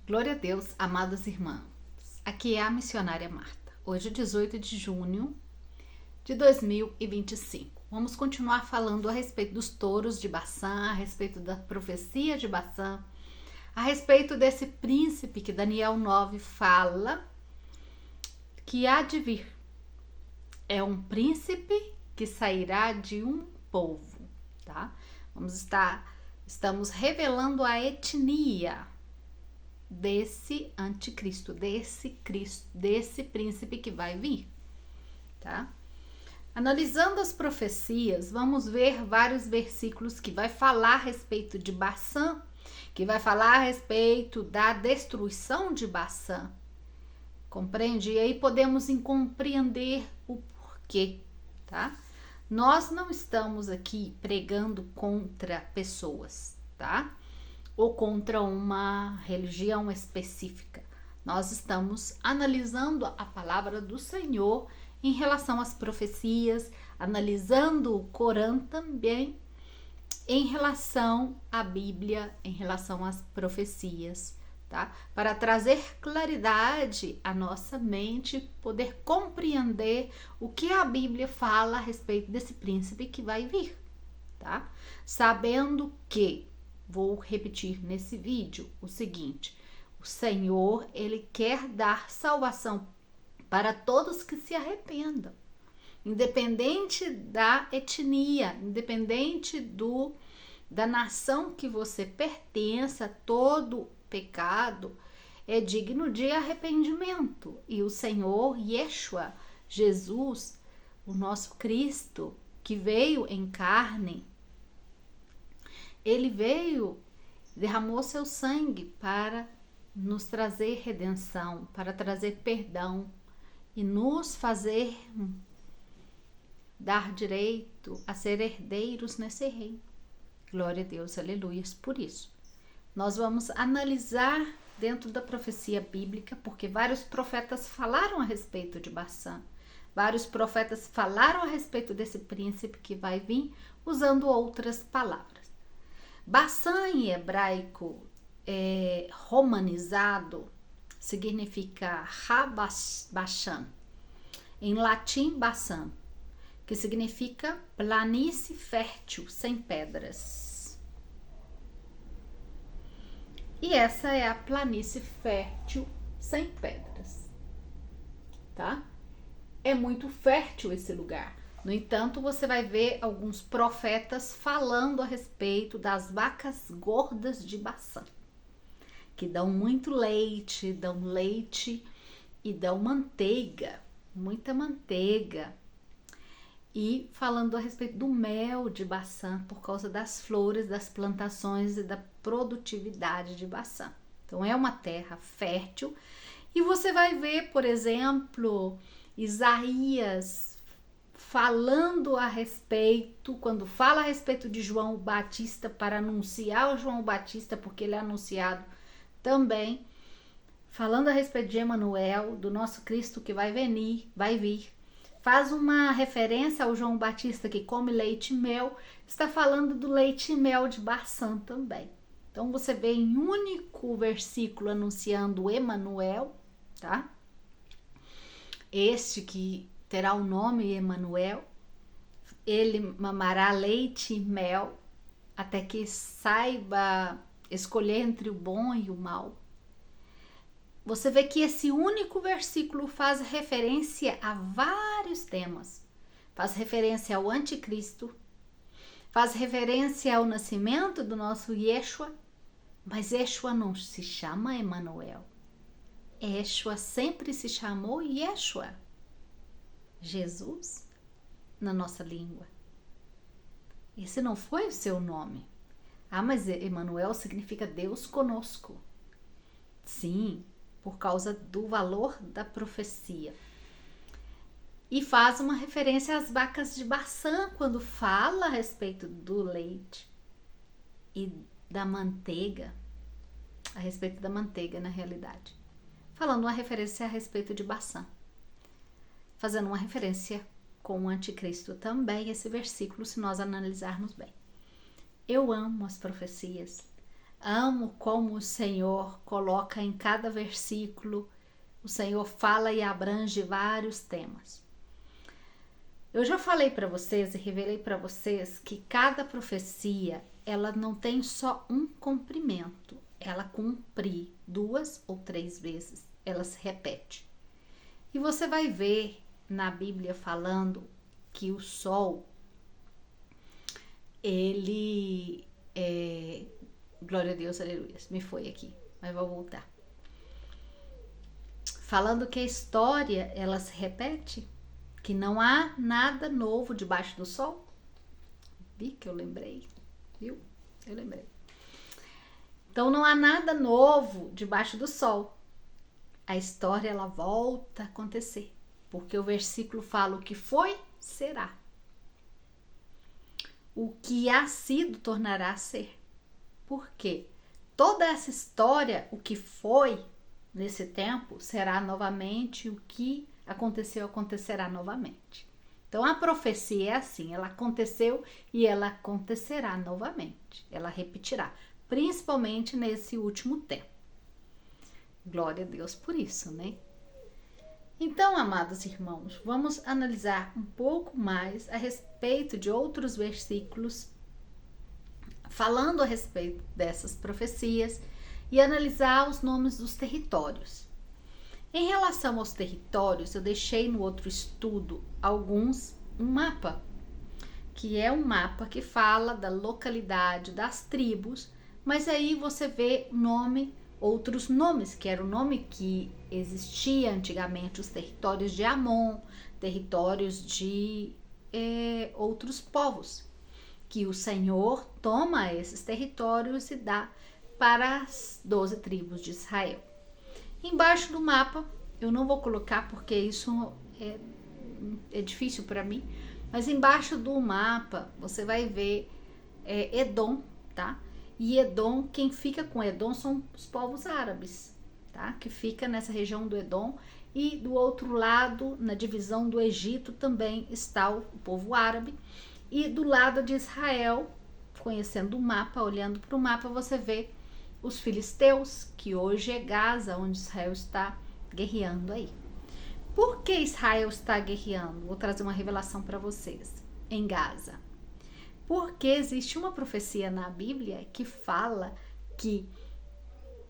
Glória a Deus, amados irmãos. Aqui é a missionária Marta. Hoje, 18 de junho de 2025. Vamos continuar falando a respeito dos touros de Baçã, a respeito da profecia de Baçã, a respeito desse príncipe que Daniel 9 fala que há de vir. É um príncipe que sairá de um povo, tá? Estamos revelando a etnia desse anticristo, desse príncipe que vai vir, tá? Analisando as profecias, vamos ver vários versículos que vai falar a respeito de Baçã, que vai falar a respeito da destruição de Baçã. Compreende? E aí podemos compreender o porquê, tá? Nós não estamos aqui pregando contra pessoas, tá? Ou contra uma religião específica. Nós estamos analisando a palavra do Senhor em relação às profecias, analisando o Corão também em relação à Bíblia, em relação às profecias, tá? Para trazer claridade à nossa mente, poder compreender o que a Bíblia fala a respeito desse príncipe que vai vir, tá? Sabendo que, vou repetir nesse vídeo o seguinte: o Senhor, Ele quer dar salvação para todos que se arrependam, independente da etnia, independente da nação que você pertença, todo pecado é digno de arrependimento. E o Senhor, Yeshua, Jesus, o nosso Cristo, que veio em carne, Ele veio, derramou seu sangue para nos trazer redenção, para trazer perdão e nos fazer dar direito a ser herdeiros nesse reino. Glória a Deus, aleluia. Por isso, nós vamos analisar dentro da profecia bíblica, porque vários profetas falaram a respeito de Baçã. Vários profetas falaram a respeito desse príncipe que vai vir, usando outras palavras. Baçã em hebraico romanizado significa Rabashan, em latim Baçã, que significa planície fértil sem pedras. E essa é a planície fértil sem pedras, tá? É muito fértil esse lugar. No entanto, você vai ver alguns profetas falando a respeito das vacas gordas de Baçã, que dão muito leite, e dão manteiga, muita manteiga. E falando a respeito do mel de Baçã, por causa das flores, das plantações e da produtividade de Baçã. Então é uma terra fértil. E você vai ver, por exemplo, Isaías falando a respeito, quando fala a respeito de João Batista, para anunciar o João Batista, porque ele é anunciado também, falando a respeito de Emanuel, do nosso Cristo que vai vir. Faz uma referência ao João Batista que come leite e mel, está falando do leite e mel de Baçã também. Então você vê em um único versículo anunciando Emanuel, tá? Este que terá o nome Emanuel, ele mamará leite e mel até que saiba escolher entre o bom e o mal. Você vê que esse único versículo faz referência a vários temas. Faz referência ao anticristo, faz referência ao nascimento do nosso Yeshua, mas Yeshua não se chama Emanuel. Yeshua sempre se chamou Yeshua, Jesus, na nossa língua. Esse não foi o seu nome. Ah, mas Emanuel significa Deus conosco. Sim, por causa do valor da profecia. E faz uma referência às vacas de Baçã, quando fala a respeito do leite e da manteiga, a respeito da manteiga na realidade. Falando uma referência a respeito de Baçã. Fazendo uma referência com o anticristo também, esse versículo, se nós analisarmos bem. Eu amo as profecias. Amo como o Senhor coloca em cada versículo, o Senhor fala e abrange vários temas. Eu já falei para vocês e revelei para vocês que cada profecia, ela não tem só um cumprimento, ela cumpre 2 ou 3 vezes, ela se repete. E você vai ver na Bíblia falando que o sol, ele glória a Deus, aleluia, me foi aqui, mas vou voltar. Falando que a história, ela se repete, que não há nada novo debaixo do sol. Vi que eu lembrei, viu? Eu lembrei. Então não há nada novo debaixo do sol. A história, ela volta a acontecer, porque o versículo fala: o que foi, será. O que há sido, tornará a ser. Por quê? Toda essa história, o que foi nesse tempo, será novamente, o que aconteceu, acontecerá novamente. Então a profecia é assim, ela aconteceu e ela acontecerá novamente, ela repetirá, principalmente nesse último tempo. Glória a Deus por isso, né? Então, amados irmãos, vamos analisar um pouco mais a respeito de outros versículos falando a respeito dessas profecias e analisar os nomes dos territórios. Em relação aos territórios, eu deixei no outro estudo um mapa, que é um mapa que fala da localidade, das tribos, mas aí você vê outros nomes, que era o nome que existia antigamente, os territórios de Amon, territórios de outros povos, que o Senhor toma esses territórios e dá para as 12 tribos de Israel. Embaixo do mapa, eu não vou colocar porque isso é difícil para mim, mas embaixo do mapa você vai ver Edom, tá? E Edom, quem fica com Edom são os povos árabes, tá? Que fica nessa região do Edom, e do outro lado, na divisão do Egito, também está o povo árabe, e do lado de Israel, conhecendo o mapa, olhando para o mapa, você vê os filisteus, que hoje é Gaza, onde Israel está guerreando aí. Por que Israel está guerreando? Vou trazer uma revelação para vocês. Em Gaza. Porque existe uma profecia na Bíblia que fala que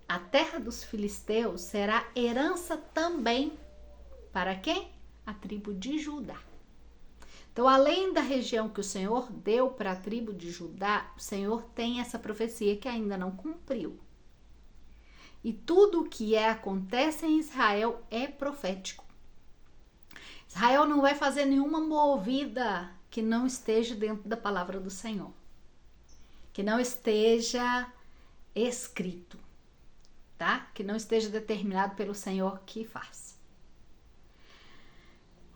a terra dos filisteus será herança também para quem? A tribo de Judá. Então, além da região que o Senhor deu para a tribo de Judá, o Senhor tem essa profecia que ainda não cumpriu. E tudo o que acontece em Israel é profético. Israel não vai fazer nenhuma movida que não esteja dentro da palavra do Senhor, que não esteja escrito, tá? Que não esteja determinado pelo Senhor que faz.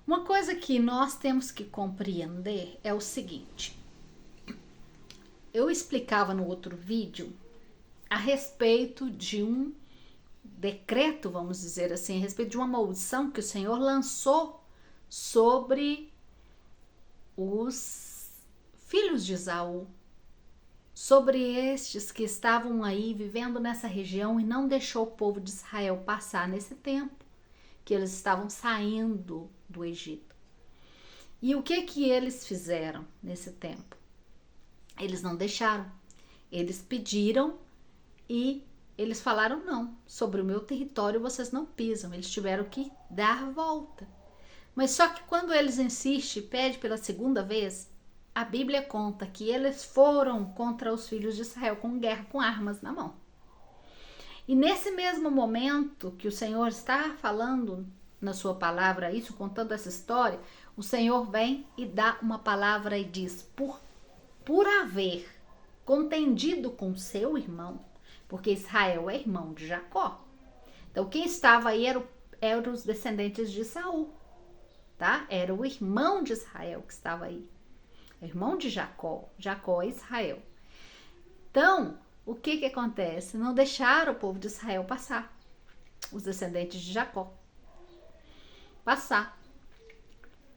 Uma coisa que nós temos que compreender é o seguinte. Eu explicava no outro vídeo a respeito de um decreto, vamos dizer assim, a respeito de uma maldição que o Senhor lançou sobre os filhos de Esaú, sobre estes que estavam aí vivendo nessa região e não deixou o povo de Israel passar nesse tempo que eles estavam saindo do Egito. E o que eles fizeram nesse tempo? Eles não deixaram. Eles pediram e eles falaram: não, sobre o meu território vocês não pisam. Eles tiveram que dar volta. Mas só que quando eles insistem, pedem pela segunda vez, a Bíblia conta que eles foram contra os filhos de Israel com guerra, com armas na mão. E nesse mesmo momento que o Senhor está falando na sua palavra isso, contando essa história, o Senhor vem e dá uma palavra e diz: por haver contendido com seu irmão, porque Israel é irmão de Jacó. Então quem estava aí eram os descendentes de Saul, tá? Era o irmão de Israel que estava aí. Irmão de Jacó. Jacó é Israel. Então, o que acontece? Não deixaram o povo de Israel passar. Os descendentes de Jacó passar.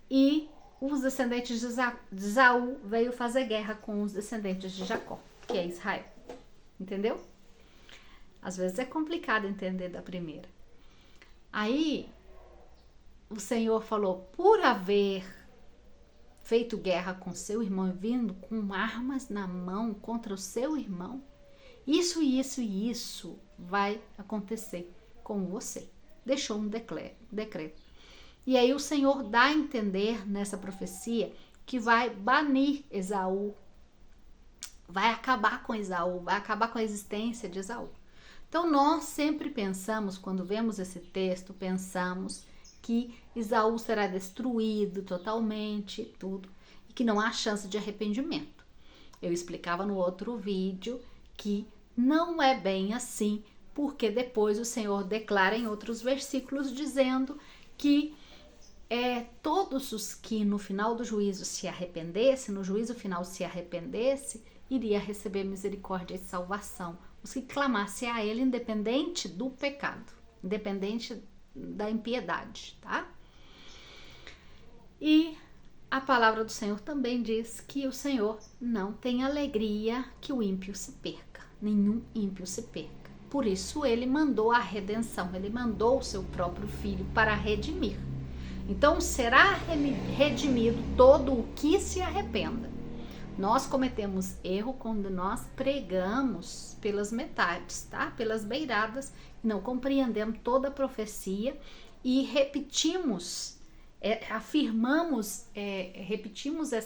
E os descendentes de Esaú veio fazer guerra com os descendentes de Jacó, que é Israel. Entendeu? Às vezes é complicado entender da primeira. Aí o Senhor falou: por haver feito guerra com seu irmão, vindo com armas na mão contra o seu irmão, isso e isso e isso vai acontecer com você. Deixou um decreto. E aí o Senhor dá a entender nessa profecia que vai banir Esaú, vai acabar com Esaú, vai acabar com a existência de Esaú. Então nós sempre pensamos, quando vemos esse texto, pensamos que Esaú será destruído totalmente, tudo, e que não há chance de arrependimento. Eu explicava no outro vídeo que não é bem assim, porque depois o Senhor declara em outros versículos dizendo que todos os que no final do juízo se arrependesse, no juízo final se arrependesse, iria receber misericórdia e salvação. Os que clamassem a ele, independente do pecado, independente da impiedade, tá? E a palavra do Senhor também diz que o Senhor não tem alegria que o ímpio se perca, nenhum ímpio se perca. Por isso ele mandou a redenção, ele mandou o seu próprio filho para redimir. Então será redimido todo o que se arrependa. Nós cometemos erro quando nós pregamos pelas metades, tá? Pelas beiradas, não compreendemos toda a profecia e repetimos essa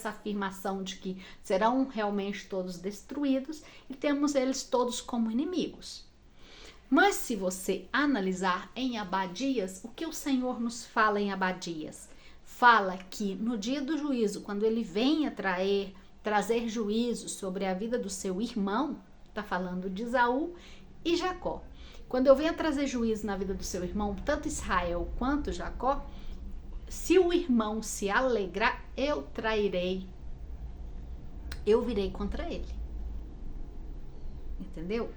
afirmação de que serão realmente todos destruídos e temos eles todos como inimigos. Mas se você analisar em Abadias, o que o Senhor nos fala em Abadias? Fala que no dia do juízo, quando ele venha trazer juízo sobre a vida do seu irmão, está falando de Esaú e Jacó. Quando eu venha trazer juízo na vida do seu irmão, tanto Israel quanto Jacó, se o irmão se alegrar, eu trairei, eu virei contra ele. Entendeu?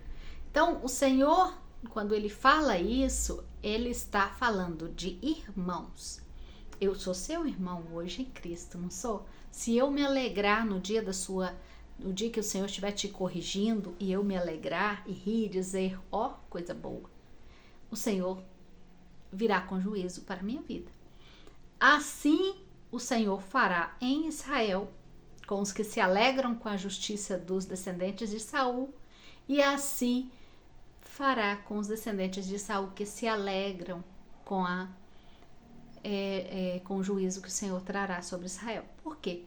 Então, o Senhor, quando ele fala isso, ele está falando de irmãos. Eu sou seu irmão hoje em Cristo, não sou? Se eu me alegrar no dia que o Senhor estiver te corrigindo e eu me alegrar e rir e dizer, ó, coisa boa, o Senhor virá com juízo para a minha vida. Assim o Senhor fará em Israel com os que se alegram com a justiça dos descendentes de Saul, e assim fará com os descendentes de Saul que se alegram com com o juízo que o Senhor trará sobre Israel. Por quê?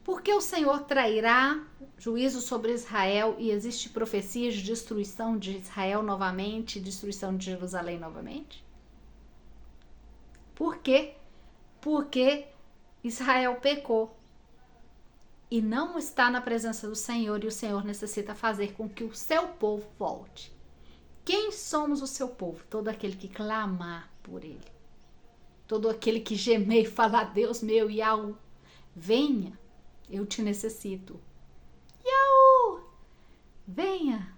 Porque o Senhor trairá juízo sobre Israel e existe profecias de destruição de Israel novamente, destruição de Jerusalém novamente? Por quê? Porque Israel pecou e não está na presença do Senhor, e o Senhor necessita fazer com que o seu povo volte. Quem somos o seu povo? Todo aquele que clamar por ele. Todo aquele que gemer e falar, Deus meu, Yahu, venha, eu te necessito. Yahu, venha.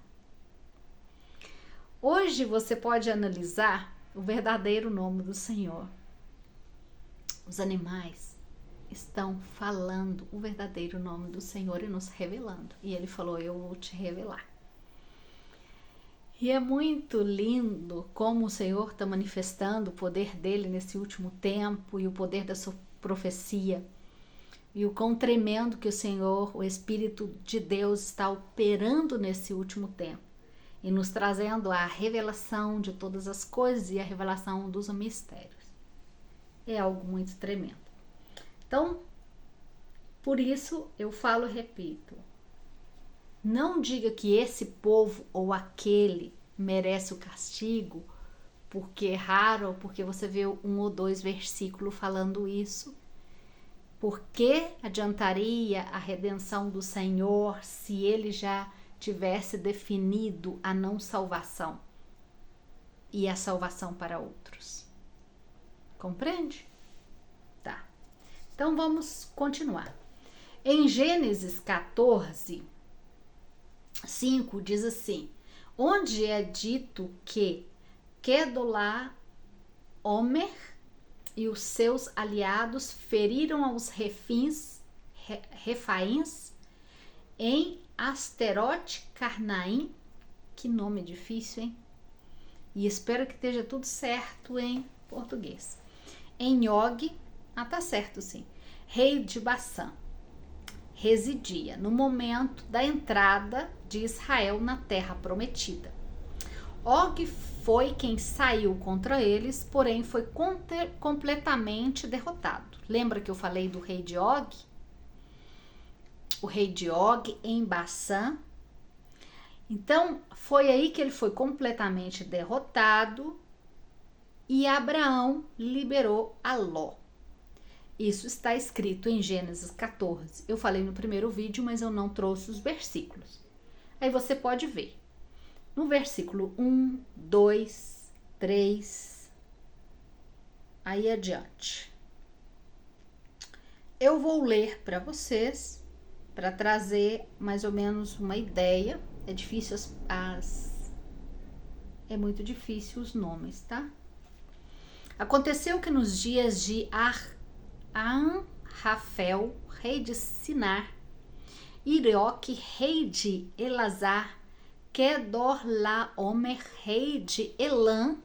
Hoje você pode analisar o verdadeiro nome do Senhor. Os animais estão falando o verdadeiro nome do Senhor e nos revelando. E ele falou, eu vou te revelar. E é muito lindo como o Senhor está manifestando o poder dele nesse último tempo e o poder da sua profecia. E o quão tremendo que o Senhor, o Espírito de Deus, está operando nesse último tempo. E nos trazendo a revelação de todas as coisas e a revelação dos mistérios. É algo muito tremendo. Então, por isso eu falo e repito. Não diga que esse povo ou aquele merece o castigo porque erraram, ou porque você vê um ou dois versículos falando isso. Por que adiantaria a redenção do Senhor se ele já tivesse definido a não salvação e a salvação para outros? Compreende? Tá. Então vamos continuar. Em Gênesis 14, 5 diz assim: onde é dito que Quedolaomer e os seus aliados feriram aos refaíns em Asterote Carnaim. Que nome difícil, hein? E espero que esteja tudo certo em português. Em Og, tá certo sim, rei de Bassã, residia no momento da entrada de Israel na terra prometida. Og foi quem saiu contra eles, porém foi completamente derrotado. Lembra que eu falei do rei de Og? O rei de Og em Bassã. Então, foi aí que ele foi completamente derrotado e Abraão liberou a Ló. Isso está escrito em Gênesis 14. Eu falei no primeiro vídeo, mas eu não trouxe os versículos. Aí você pode ver. No versículo 1, 2, 3, aí adiante. Eu vou ler para vocês, para trazer mais ou menos uma ideia. É difícil é muito difícil os nomes, tá? Aconteceu que nos dias de Anrafel, rei de Sinar, Irioque, rei de Elazar, Kedorlaomer, rei de Elã.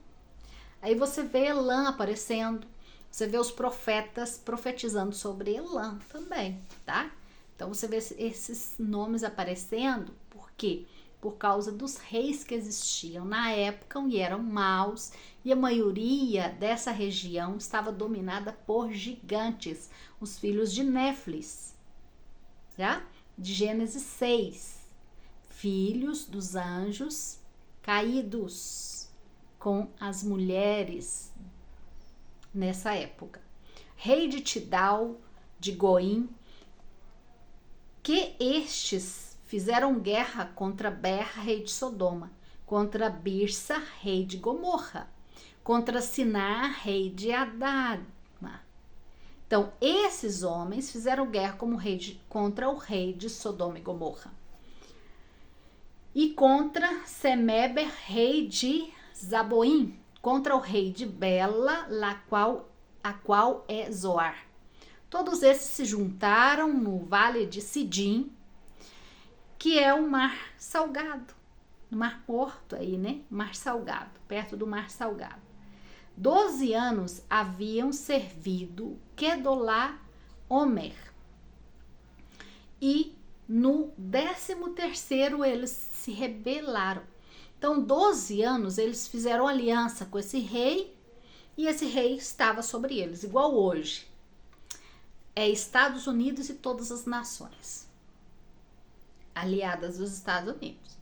Aí você vê Elã aparecendo, você vê os profetas profetizando sobre Elã também, tá? Então você vê esses nomes aparecendo, por quê? Por causa dos reis que existiam na época e eram maus, e a maioria dessa região estava dominada por gigantes, os filhos de Néflis, tá? De Gênesis 6, filhos dos anjos caídos com as mulheres nessa época. Rei de Tidal, de Goim, que estes fizeram guerra contra Berra, rei de Sodoma, contra Birsa, rei de Gomorra, contra Sinar, rei de Adama. Então, esses homens fizeram guerra contra o rei de Sodoma e Gomorra. E contra Semeber, rei de Zaboim, contra o rei de Bela, a qual é Zoar. Todos esses se juntaram no vale de Sidim, que é o mar salgado, o mar morto aí, né? Mar salgado, perto do mar salgado. 12 anos haviam servido Kedorlaomer e no 13º eles se rebelaram. Então, 12 anos eles fizeram aliança com esse rei e esse rei estava sobre eles, igual hoje. É Estados Unidos e todas as nações aliadas dos Estados Unidos.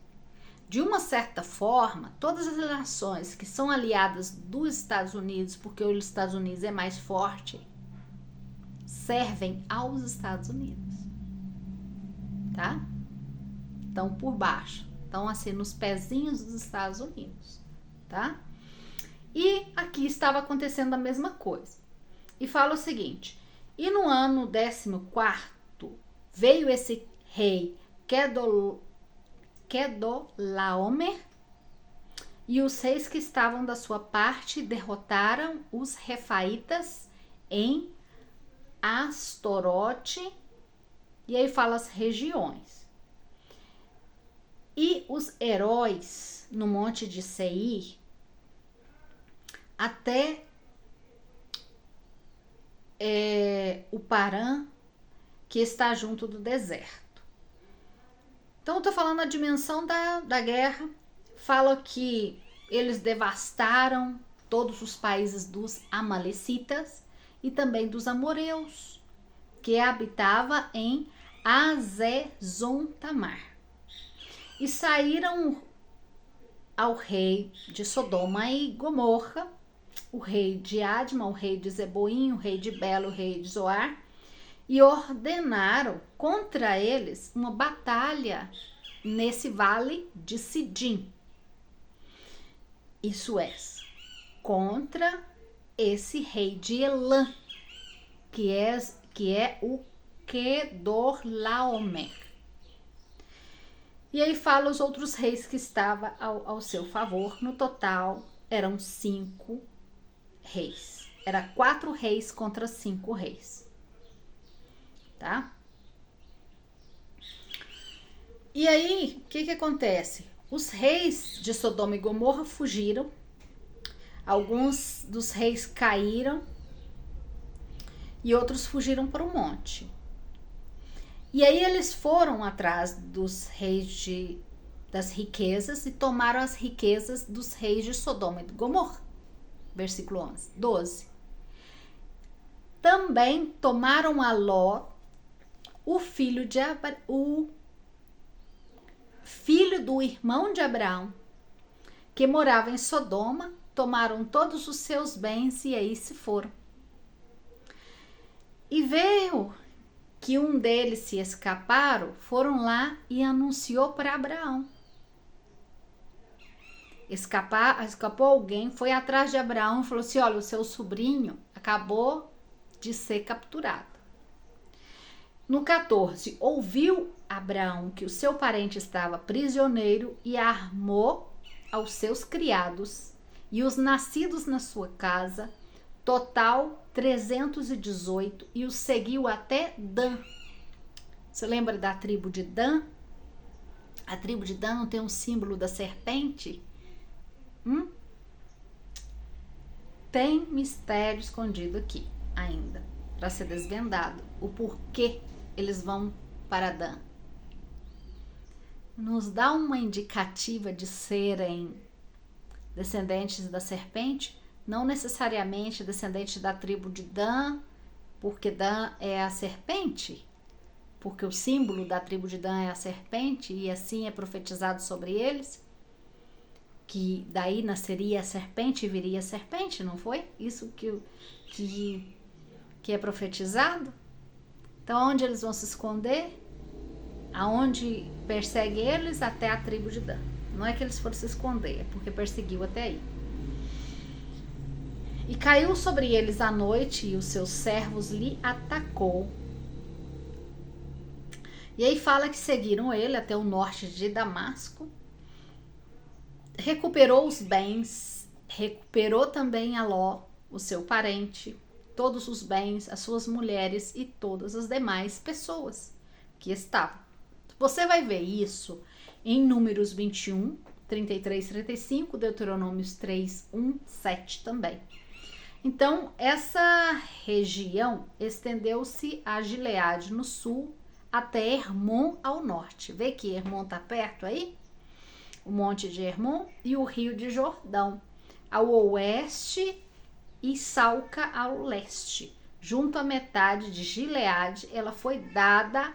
De uma certa forma, todas as nações que são aliadas dos Estados Unidos, porque os Estados Unidos é mais forte, servem aos Estados Unidos, tá? Estão por baixo, estão assim nos pezinhos dos Estados Unidos, tá? E aqui estava acontecendo a mesma coisa. E fala o seguinte: e no ano 14º veio esse rei Kedorlaomer, e os reis que estavam da sua parte derrotaram os refaitas em Astorote, e aí fala as regiões. E os heróis no monte de Seir, até o Parã, que está junto do deserto. Então, eu tô falando a dimensão da guerra. Fala que eles devastaram todos os países dos amalecitas e também dos amoreus, que habitava em Azezon-Tamar. E saíram ao rei de Sodoma e Gomorra, o rei de Adma, o rei de Zeboim, o rei de Bela, o rei de Zoar, e ordenaram contra eles uma batalha nesse vale de Sidim. Isso é, contra esse rei de Elã, que é o Kedorlaomer. E aí fala os outros reis que estavam ao seu favor. No total, eram 5 reis. Era 4 reis contra 5 reis. Tá? E aí, o que acontece? Os reis de Sodoma e Gomorra fugiram Alguns dos reis caíram e outros fugiram para o monte. E aí eles foram atrás dos reis das riquezas e tomaram as riquezas dos reis de Sodoma e de Gomorra. Versículo 11, 12. Também tomaram a Ló, o filho do irmão de Abraão, que morava em Sodoma, tomaram todos os seus bens e aí se foram. E veio que um deles se escaparam, foram lá e anunciou para Abraão. Escapou alguém, foi atrás de Abraão e falou assim: olha, o seu sobrinho acabou de ser capturado. No 14, ouviu Abraão que o seu parente estava prisioneiro e armou aos seus criados e os nascidos na sua casa, total 318, e os seguiu até Dan. Você lembra da tribo de Dan? A tribo de Dan não tem um símbolo da serpente? Tem mistério escondido aqui ainda, para ser desvendado. O porquê eles vão para Dan. Nos dá uma indicativa de serem descendentes da serpente, não necessariamente descendentes da tribo de Dan, porque Dan é a serpente, porque o símbolo da tribo de Dan é a serpente, e assim é profetizado sobre eles, que daí nasceria a serpente e viria a serpente, não foi? Isso que é profetizado? Então, onde eles vão se esconder? Aonde persegue eles? Até a tribo de Dan. Não é que eles foram se esconder, é porque perseguiu até aí. E caiu sobre eles a noite, e os seus servos lhe atacou. E aí fala que seguiram ele até o norte de Damasco, recuperou os bens, recuperou também a Ló, o seu parente, todos os bens, as suas mulheres e todas as demais pessoas que estavam. Você vai ver isso em Números 21, 33, 35, Deuteronômios 3, 1, 7 também. Então, essa região estendeu-se a Gileade no sul até Hermon ao norte. Vê que Hermon está perto aí? O monte de Hermon e o rio de Jordão ao oeste e Salca ao leste. Junto à metade de Gileade, ela foi dada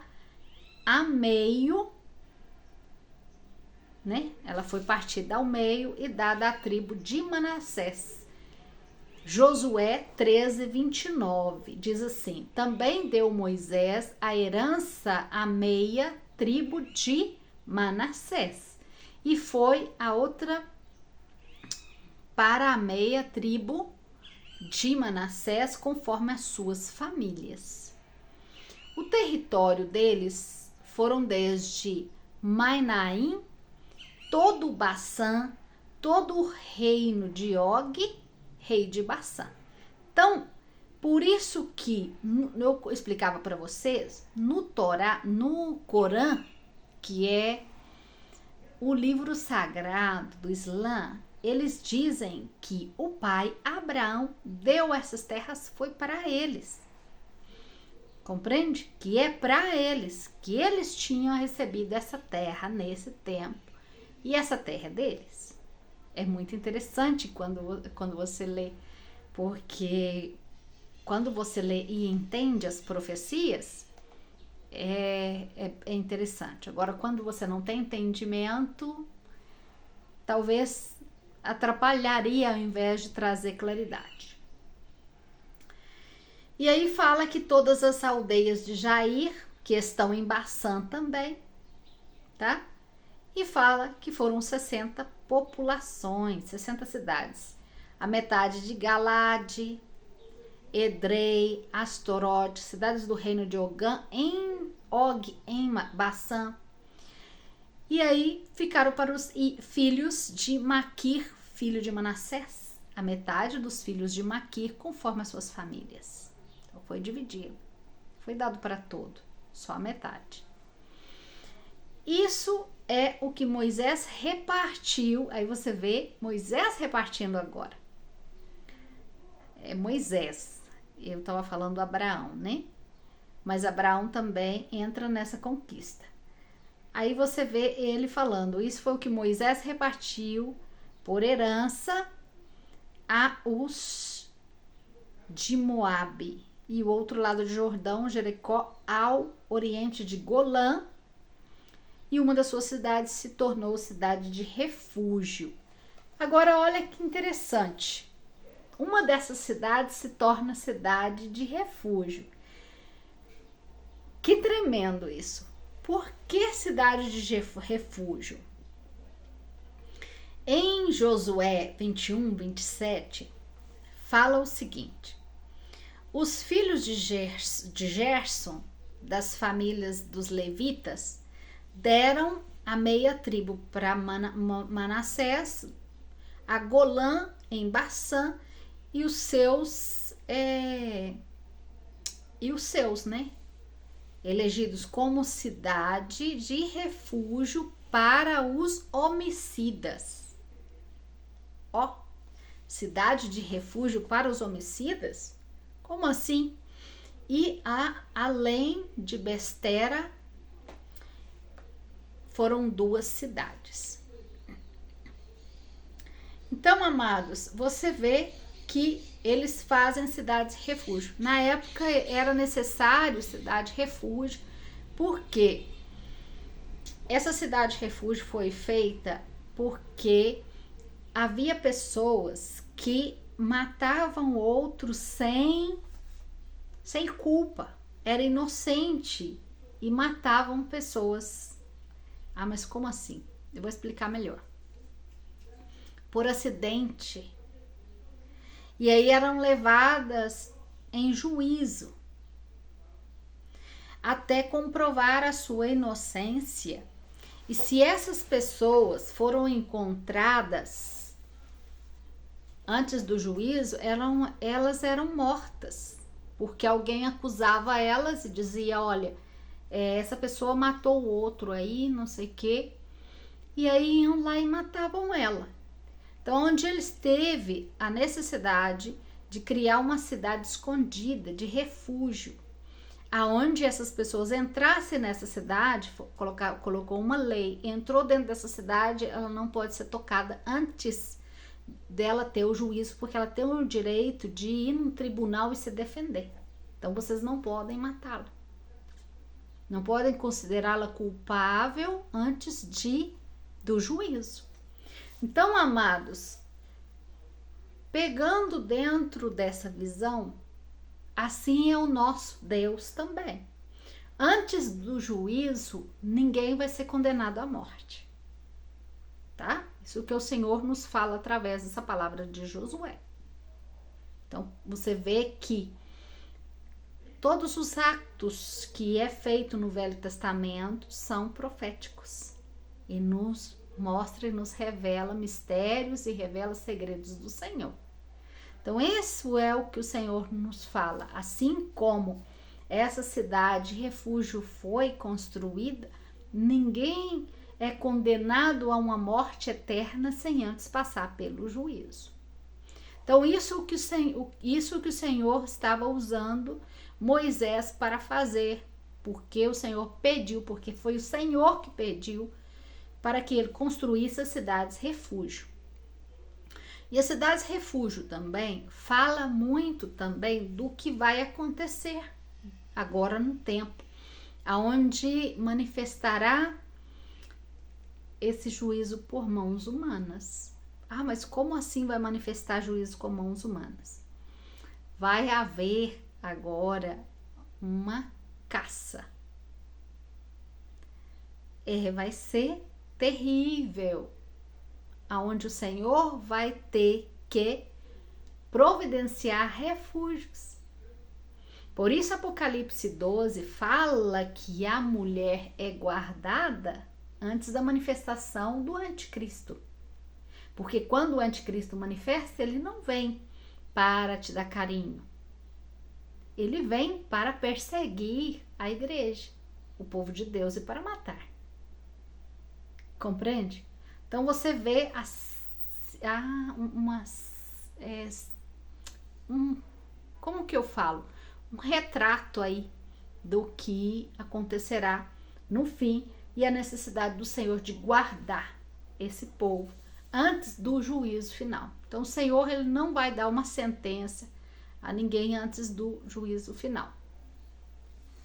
a meio, né? Ela foi partida ao meio e dada à tribo de Manassés. Josué 13, 29 diz assim: também deu Moisés a herança à meia tribo de Manassés, e foi a outra para a meia tribo de Manassés, conforme as suas famílias. O território deles foram desde Mainaim, todo o Baçã, todo o reino de Og, rei de Baçã. Então, por isso que eu explicava para vocês, no Torá, no Corã, que é o livro sagrado do Islã, eles dizem que o pai Abraão deu essas terras, foi para eles. Compreende? Que é para eles, que eles tinham recebido essa terra nesse tempo. E essa terra é deles. É muito interessante quando você lê, porque quando você lê e entende as profecias, é interessante. Agora, quando você não tem entendimento, talvez atrapalharia ao invés de trazer claridade. E aí fala que todas as aldeias de Jair, que estão em Baçã também, tá? E fala que foram 60 populações, 60 cidades. A metade de Galade, Edrei, Astorod, cidades do reino de Og em Baçã. E aí ficaram para os filhos de Maquir, filho de Manassés, a metade dos filhos de Maquir, conforme as suas famílias. Então foi dividido, foi dado para todo, só a metade. Isso é o que Moisés repartiu. Aí você vê Moisés repartindo agora. é Moisés. Eu estava falando do Abraão, né? Mas Abraão também entra nessa conquista. Aí você vê ele falando, isso foi o que Moisés repartiu por herança a os de Moabe, e o outro lado de Jordão, Jericó, ao oriente de Golã, e uma das suas cidades se tornou cidade de refúgio. Agora olha que interessante, uma dessas cidades se torna cidade de refúgio. Que tremendo isso! Por que cidade de refúgio? Em Josué 21, 27, fala o seguinte: os filhos de Gerson, das famílias dos levitas, deram a meia tribo para Manassés, a Golã em Bassã e os seus, né? Elegidos como cidade de refúgio para os homicidas. Ó, cidade de refúgio para os homicidas? Como assim? E além de Bestera, foram 2 cidades. Então, amados, você vê que eles fazem cidades refúgio. Na época era necessário cidade refúgio, porque essa cidade refúgio foi feita porque havia pessoas que matavam outros sem culpa, era inocente e matavam pessoas. Ah, mas como assim? Eu vou explicar melhor. Por acidente. E aí eram levadas em juízo até comprovar a sua inocência. E se essas pessoas foram encontradas antes do juízo, elas eram mortas, porque alguém acusava elas e dizia, olha, essa pessoa matou o outro aí, não sei o quê, e aí iam lá e matavam ela. Então, onde eles teve a necessidade de criar uma cidade escondida, de refúgio, aonde essas pessoas entrassem nessa cidade, colocou uma lei, entrou dentro dessa cidade, ela não pode ser tocada antes dela ter o juízo, porque ela tem o direito de ir num tribunal e se defender. Então, vocês não podem matá-la. Não podem considerá-la culpável antes do juízo. Então, amados, pegando dentro dessa visão, assim é o nosso Deus também. Antes do juízo, ninguém vai ser condenado à morte. Tá? Isso que o Senhor nos fala através dessa palavra de Josué. Então, você vê que todos os atos que é feito no Velho Testamento são proféticos e nos mostra e nos revela mistérios e revela segredos do Senhor. Então, isso é o que o Senhor nos fala. Assim como essa cidade refúgio foi construída, ninguém é condenado a uma morte eterna sem antes passar pelo juízo. Então, isso que o Senhor estava usando Moisés para fazer, porque o Senhor pediu, porque foi o Senhor que pediu para que ele construísse as cidades refúgio. E as cidades refúgio também fala muito também do que vai acontecer agora no tempo, aonde manifestará esse juízo por mãos humanas. Ah, mas como assim vai manifestar juízo com mãos humanas? Vai haver agora uma caça. Vai ser terrível, aonde o Senhor vai ter que providenciar refúgios. Por isso Apocalipse 12 fala que a mulher é guardada antes da manifestação do anticristo. Porque quando o anticristo manifesta, ele não vem para te dar carinho. Ele vem para perseguir a igreja, o povo de Deus, e para matar. Compreende? Então você vê como que eu falo? Um retrato aí do que acontecerá no fim e a necessidade do Senhor de guardar esse povo antes do juízo final. Então o Senhor, ele não vai dar uma sentença a ninguém antes do juízo final.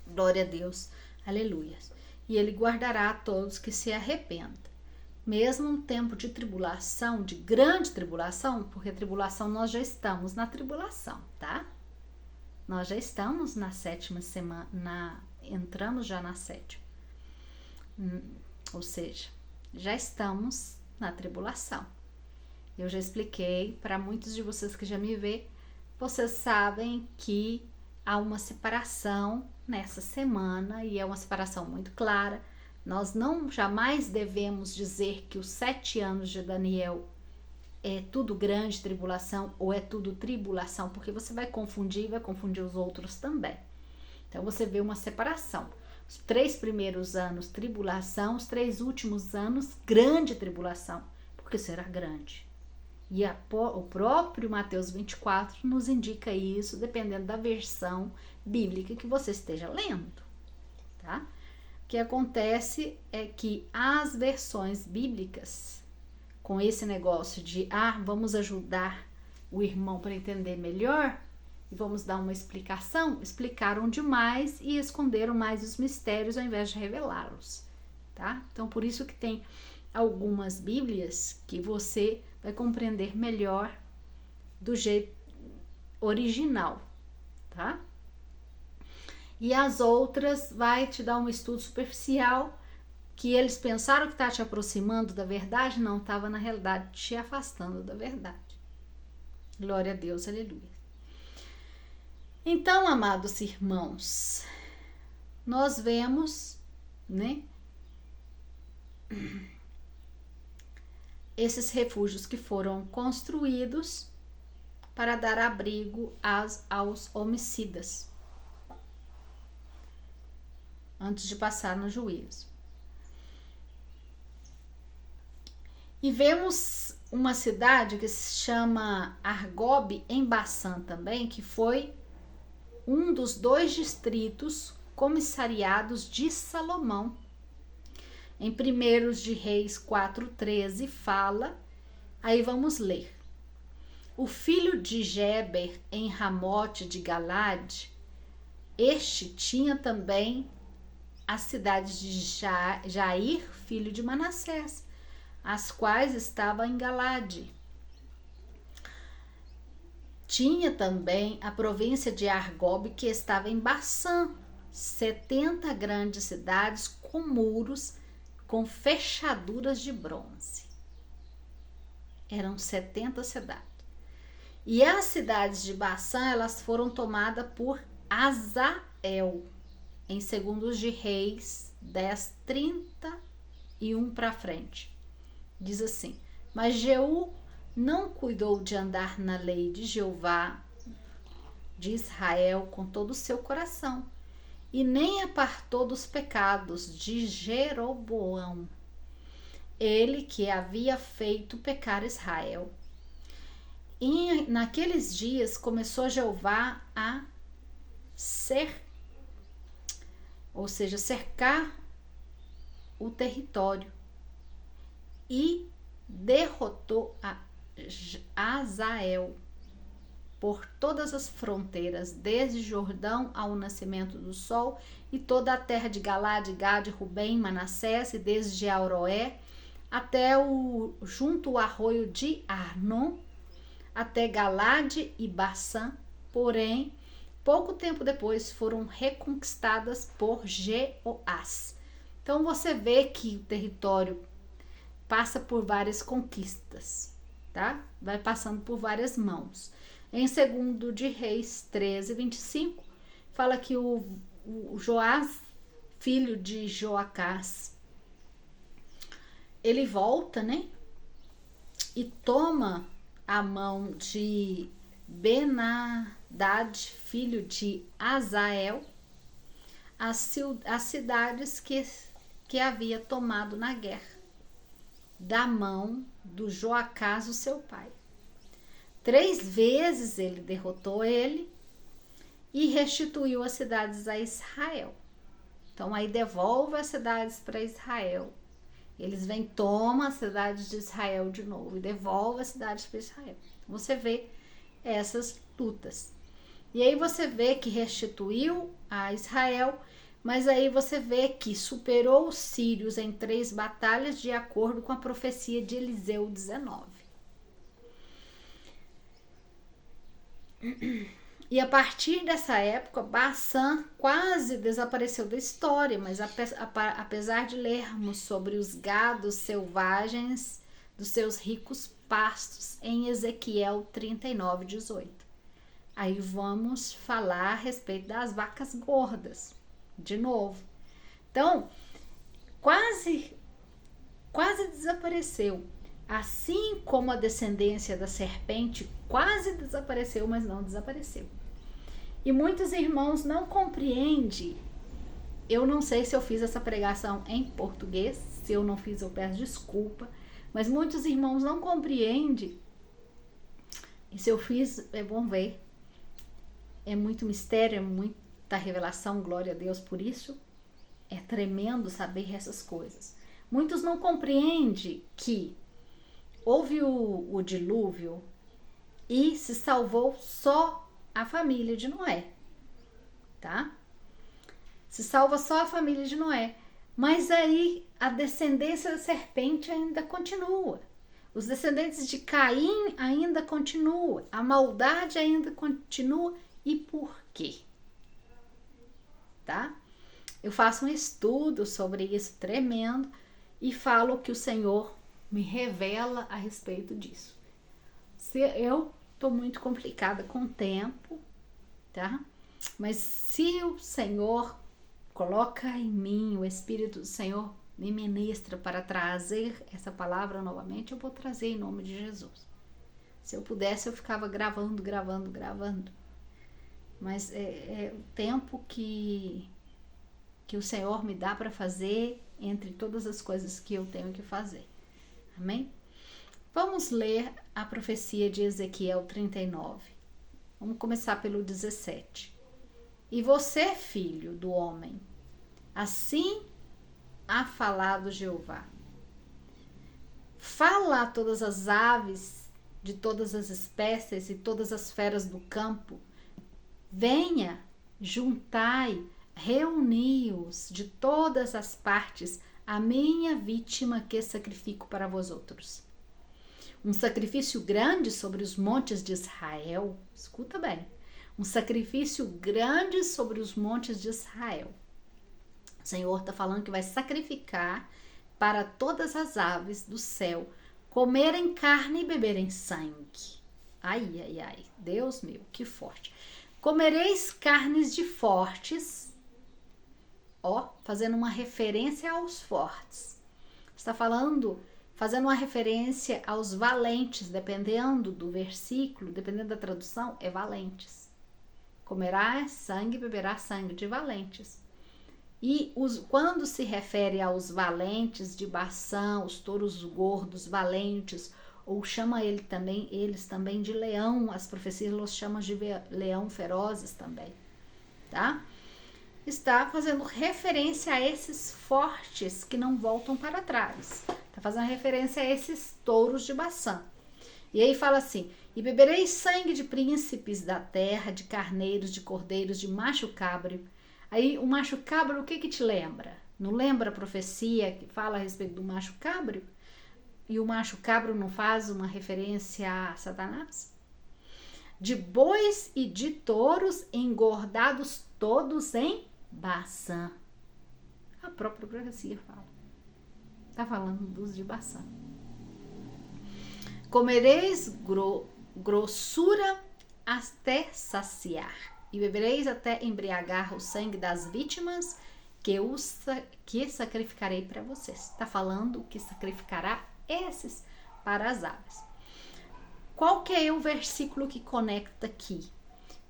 Glória a Deus, aleluia. E ele guardará a todos que se arrependam. Mesmo um tempo de tribulação, de grande tribulação, porque tribulação nós já estamos na tribulação, tá? Nós já estamos na 7ª semana, entramos já na 7ª. Ou seja, já estamos na tribulação. Eu já expliquei para muitos de vocês que já me vê, vocês sabem que há uma separação nessa semana e é uma separação muito clara. Nós não jamais devemos dizer que os 7 anos de Daniel é tudo grande tribulação ou é tudo tribulação, porque você vai confundir e vai confundir os outros também. Então você vê uma separação. Os 3 primeiros anos, tribulação, os 3 últimos anos, grande tribulação, porque será grande. E o próprio Mateus 24 nos indica isso, dependendo da versão bíblica que você esteja lendo, tá? O que acontece é que as versões bíblicas, com esse negócio de, vamos ajudar o irmão para entender melhor, e vamos dar uma explicação, explicaram demais e esconderam mais os mistérios ao invés de revelá-los, tá? Então, por isso que tem algumas bíblias que você vai compreender melhor do jeito original, tá? E as outras vai te dar um estudo superficial que eles pensaram que está te aproximando da verdade, não estava na realidade te afastando da verdade. Glória a Deus, aleluia. Então, amados irmãos, nós vemos, né, esses refúgios que foram construídos para dar abrigo aos homicidas, antes de passar no juízo. E vemos uma cidade que se chama Argob, em Bassã também, que foi um dos 2 distritos comissariados de Salomão. Em 1 de Reis 4:13 fala, aí vamos ler. O filho de Geber em Ramote de Galade, este tinha também a cidade de Jair, filho de Manassés, as quais estavam em Galade. Tinha também a província de Argob, que estava em Bassã, 70 grandes cidades com muros, com fechaduras de bronze. Eram 70 cidades. E as cidades de Bassã, elas foram tomadas por Azael, em 2 de Reis 10:31 para frente. Diz assim: mas Jeú não cuidou de andar na lei de Jeová, de Israel, com todo o seu coração, e nem apartou dos pecados de Jeroboão, ele que havia feito pecar Israel. E naqueles dias começou Jeová a cercar o território e derrotou a Azael por todas as fronteiras, desde Jordão ao nascimento do sol, e toda a terra de Galade, Gade, Rubem, Manassés, e desde Aroé até junto ao arroio de Arnon, até Galade e Bassã. Porém, pouco tempo depois foram reconquistadas por Jeoás. Então você vê que o território passa por várias conquistas, tá? Vai passando por várias mãos. Em 2 de Reis 13:25, fala que o Joás, filho de Joacás, ele volta, né? E toma a mão de Ben-Hadad, filho de Azael, as cidades que havia tomado na guerra, da mão do Joacás, o seu pai. 3 vezes ele derrotou ele e restituiu as cidades a Israel. Então aí devolve as cidades para Israel. Eles vêm, tomam as cidades de Israel de novo e devolve as cidades para Israel. Você vê essas lutas. E aí você vê que restituiu a Israel, mas aí você vê que superou os sírios em 3 batalhas de acordo com a profecia de Eliseu 19. E a partir dessa época, Bassã quase desapareceu da história, mas apesar de lermos sobre os gados selvagens dos seus ricos pastos em Ezequiel 39, 18. Aí vamos falar a respeito das vacas gordas, de novo. Então, quase desapareceu. Assim como a descendência da serpente quase desapareceu, mas não desapareceu. E muitos irmãos não compreendem. Eu não sei se eu fiz essa pregação em português. Se eu não fiz, eu peço desculpa. Mas muitos irmãos não compreendem. E se eu fiz, é bom ver. É muito mistério, é muita revelação, glória a Deus por isso. É tremendo saber essas coisas. Muitos não compreendem que houve o dilúvio e se salvou só a família de Noé, tá? Se salva só a família de Noé. Mas aí a descendência da serpente ainda continua. Os descendentes de Caim ainda continuam. A maldade ainda continua. E por quê? Tá? Eu faço um estudo sobre isso tremendo e falo que o Senhor me revela a respeito disso. Eu estou muito complicada com o tempo, tá? Mas se o Senhor coloca em mim, o Espírito do Senhor me ministra para trazer essa palavra novamente, eu vou trazer em nome de Jesus. Se eu pudesse, eu ficava gravando. Mas é o tempo que o Senhor me dá para fazer entre todas as coisas que eu tenho que fazer. Amém? Vamos ler a profecia de Ezequiel 39. Vamos começar pelo 17. E você, filho do homem, assim ha falado Jeová. Fala a todas as aves de todas as espécies e todas as feras do campo. Venha, juntai, reuni-os de todas as partes, a minha vítima que sacrifico para vós outros. Um sacrifício grande sobre os montes de Israel. Escuta bem. Um sacrifício grande sobre os montes de Israel. O Senhor está falando que vai sacrificar para todas as aves do céu comerem carne e beberem sangue. Ai, ai, ai. Deus meu, que forte. Comereis carnes de fortes. Ó, fazendo uma referência aos fortes. Está falando, fazendo uma referência aos valentes, dependendo do versículo, dependendo da tradução, é valentes. Comerá sangue e beberá sangue de valentes. E quando se refere aos valentes de Bassã, os touros gordos, valentes, ou chama eles também de leão, as profecias os chamam de leão ferozes também, tá? Está fazendo referência a esses fortes que não voltam para trás. Está fazendo referência a esses touros de Bassã. E aí fala assim: e bebereis sangue de príncipes da terra, de carneiros, de cordeiros, de macho cabrio. Aí o macho cabrio, o que te lembra? Não lembra a profecia que fala a respeito do macho cabrio? E o macho cabrio não faz uma referência a Satanás? De bois e de touros engordados todos em Bassã. A própria profecia fala. Está falando dos de Bassã. Comereis grossura até saciar, e bebereis até embriagar o sangue das vítimas que sacrificarei para vocês. Está falando que sacrificará esses para as aves. Qual que é o versículo que conecta aqui?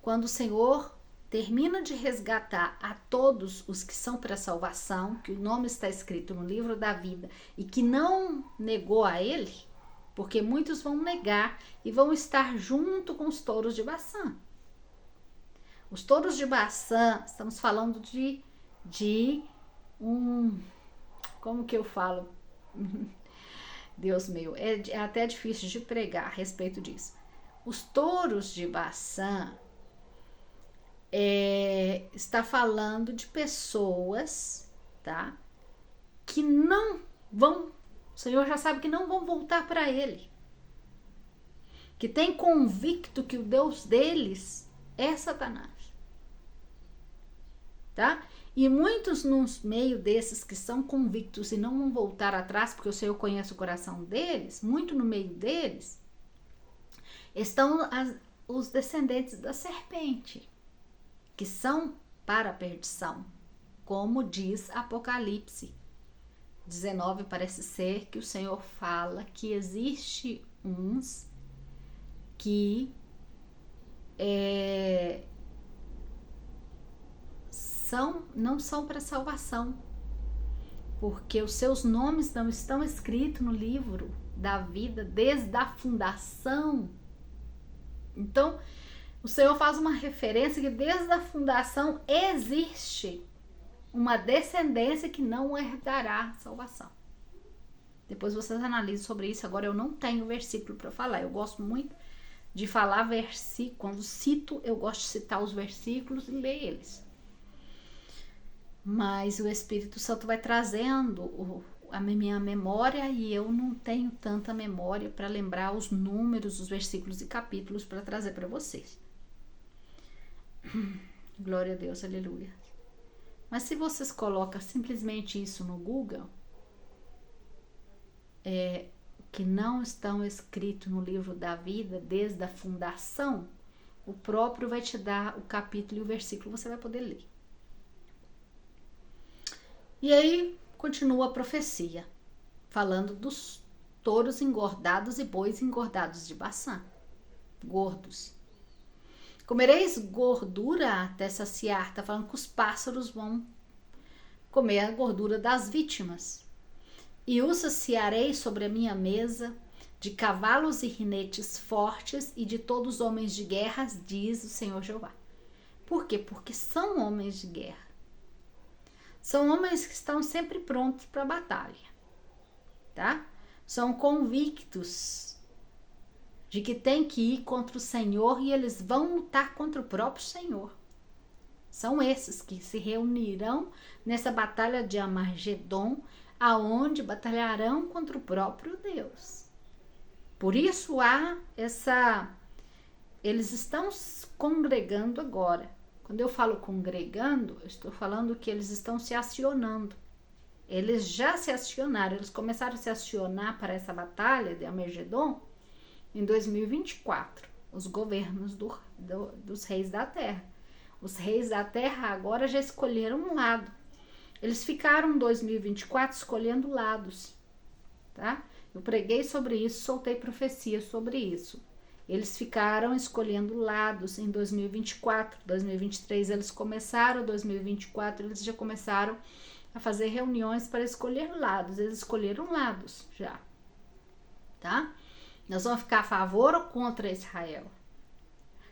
Quando o Senhor termina de resgatar a todos os que são para a salvação, que o nome está escrito no livro da vida, e que não negou a ele, porque muitos vão negar e vão estar junto com os touros de Baçã. Os touros de Baçã, estamos falando de como que eu falo? Deus meu, é até difícil de pregar a respeito disso. Os touros de Baçã está falando de pessoas, tá? Que não vão, o Senhor já sabe que não vão voltar para Ele. Que tem convicto que o Deus deles é Satanás. Tá? E muitos no meio desses que são convictos e não vão voltar atrás, porque o Senhor conhece o coração deles, muito no meio deles, estão os descendentes da serpente, que são para a perdição, como diz Apocalipse 19, parece ser que o Senhor fala que existe uns que não são para salvação, porque os seus nomes não estão escritos no livro da vida desde a fundação. Então, o Senhor faz uma referência que desde a fundação existe uma descendência que não herdará salvação. Depois vocês analisem sobre isso. Agora eu não tenho versículo para falar. Eu gosto muito de falar versículo. Quando cito, eu gosto de citar os versículos e ler eles. Mas o Espírito Santo vai trazendo a minha memória e eu não tenho tanta memória para lembrar os números, os versículos e capítulos para trazer para vocês. Glória a Deus, aleluia. Mas se vocês colocam simplesmente isso no Google, que não estão escritos no livro da vida desde a fundação, o próprio vai te dar o capítulo e o versículo, você vai poder ler. E aí continua a profecia, falando dos touros engordados e bois engordados de Baçã, gordos. Comereis gordura até saciar, tá falando que os pássaros vão comer a gordura das vítimas. E o saciarei sobre a minha mesa de cavalos e rinetes fortes e de todos os homens de guerra, diz o Senhor Jeová. Por quê? Porque são homens de guerra. São homens que estão sempre prontos para a batalha, tá? São convictos de que tem que ir contra o Senhor e eles vão lutar contra o próprio Senhor. São esses que se reunirão nessa batalha de Armagedon, aonde batalharão contra o próprio Deus. Por isso eles estão congregando agora. Quando eu falo congregando, eu estou falando que eles estão se acionando. Eles já se acionaram, eles começaram a se acionar para essa batalha de Armagedon em 2024. Os governos dos reis da terra. Os reis da terra agora já escolheram um lado. Eles ficaram em 2024 escolhendo lados, tá? Eu preguei sobre isso, soltei profecia sobre isso. Eles ficaram escolhendo lados em 2024, 2023 eles começaram, 2024 eles já começaram a fazer reuniões para escolher lados. Eles escolheram lados já, tá? Nós vamos ficar a favor ou contra Israel?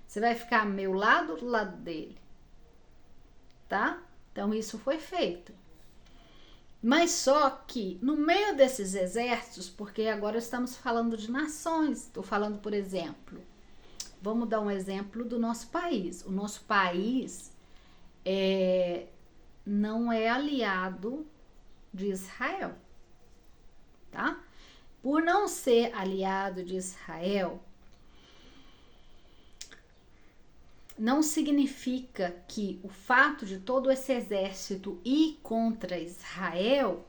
Você vai ficar ao meu lado ou do lado dele? Tá? Então isso foi feito. Mas só que no meio desses exércitos, porque agora estamos falando de nações, estou falando, por exemplo, vamos dar um exemplo do nosso país. O nosso país não é aliado de Israel, tá? Por não ser aliado de Israel, não significa que o fato de todo esse exército ir contra Israel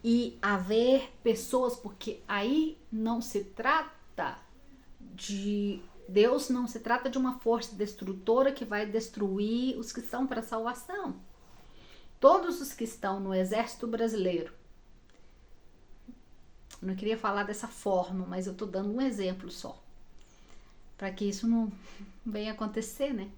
e haver pessoas, porque aí não se trata de Deus, não se trata de uma força destrutora que vai destruir os que são para a salvação. Todos os que estão no exército brasileiro, eu não queria falar dessa forma, mas eu estou dando um exemplo só, para que isso não venha acontecer, né?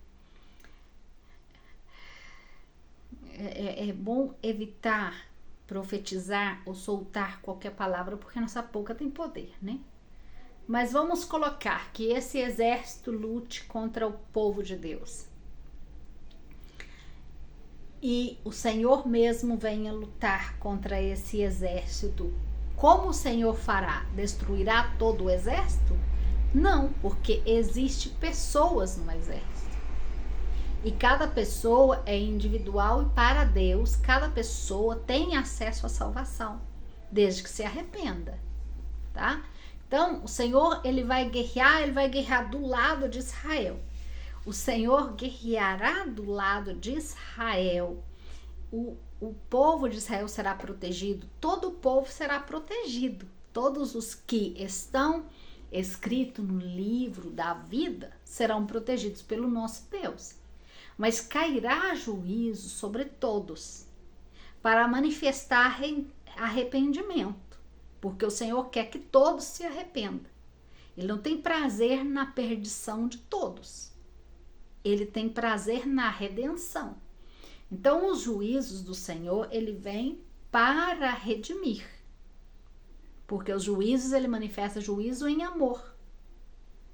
É bom evitar profetizar ou soltar qualquer palavra, porque a nossa boca tem poder, né? Mas vamos colocar que esse exército lute contra o povo de Deus. E o Senhor mesmo venha lutar contra esse exército. Como o Senhor fará? Destruirá todo o exército? Não, porque existe pessoas no exército. E cada pessoa é individual e para Deus, cada pessoa tem acesso à salvação, desde que se arrependa, tá? Então, o Senhor, ele vai guerrear do lado de Israel. O Senhor guerreará do lado de Israel. O povo de Israel será protegido, todo o povo será protegido. Todos os que estão escritos no livro da vida serão protegidos pelo nosso Deus. Mas cairá juízo sobre todos, para manifestar arrependimento, porque o Senhor quer que todos se arrependam. Ele não tem prazer na perdição de todos, ele tem prazer na redenção. Então, os juízos do Senhor, ele vem para redimir, porque os juízos, ele manifesta juízo em amor,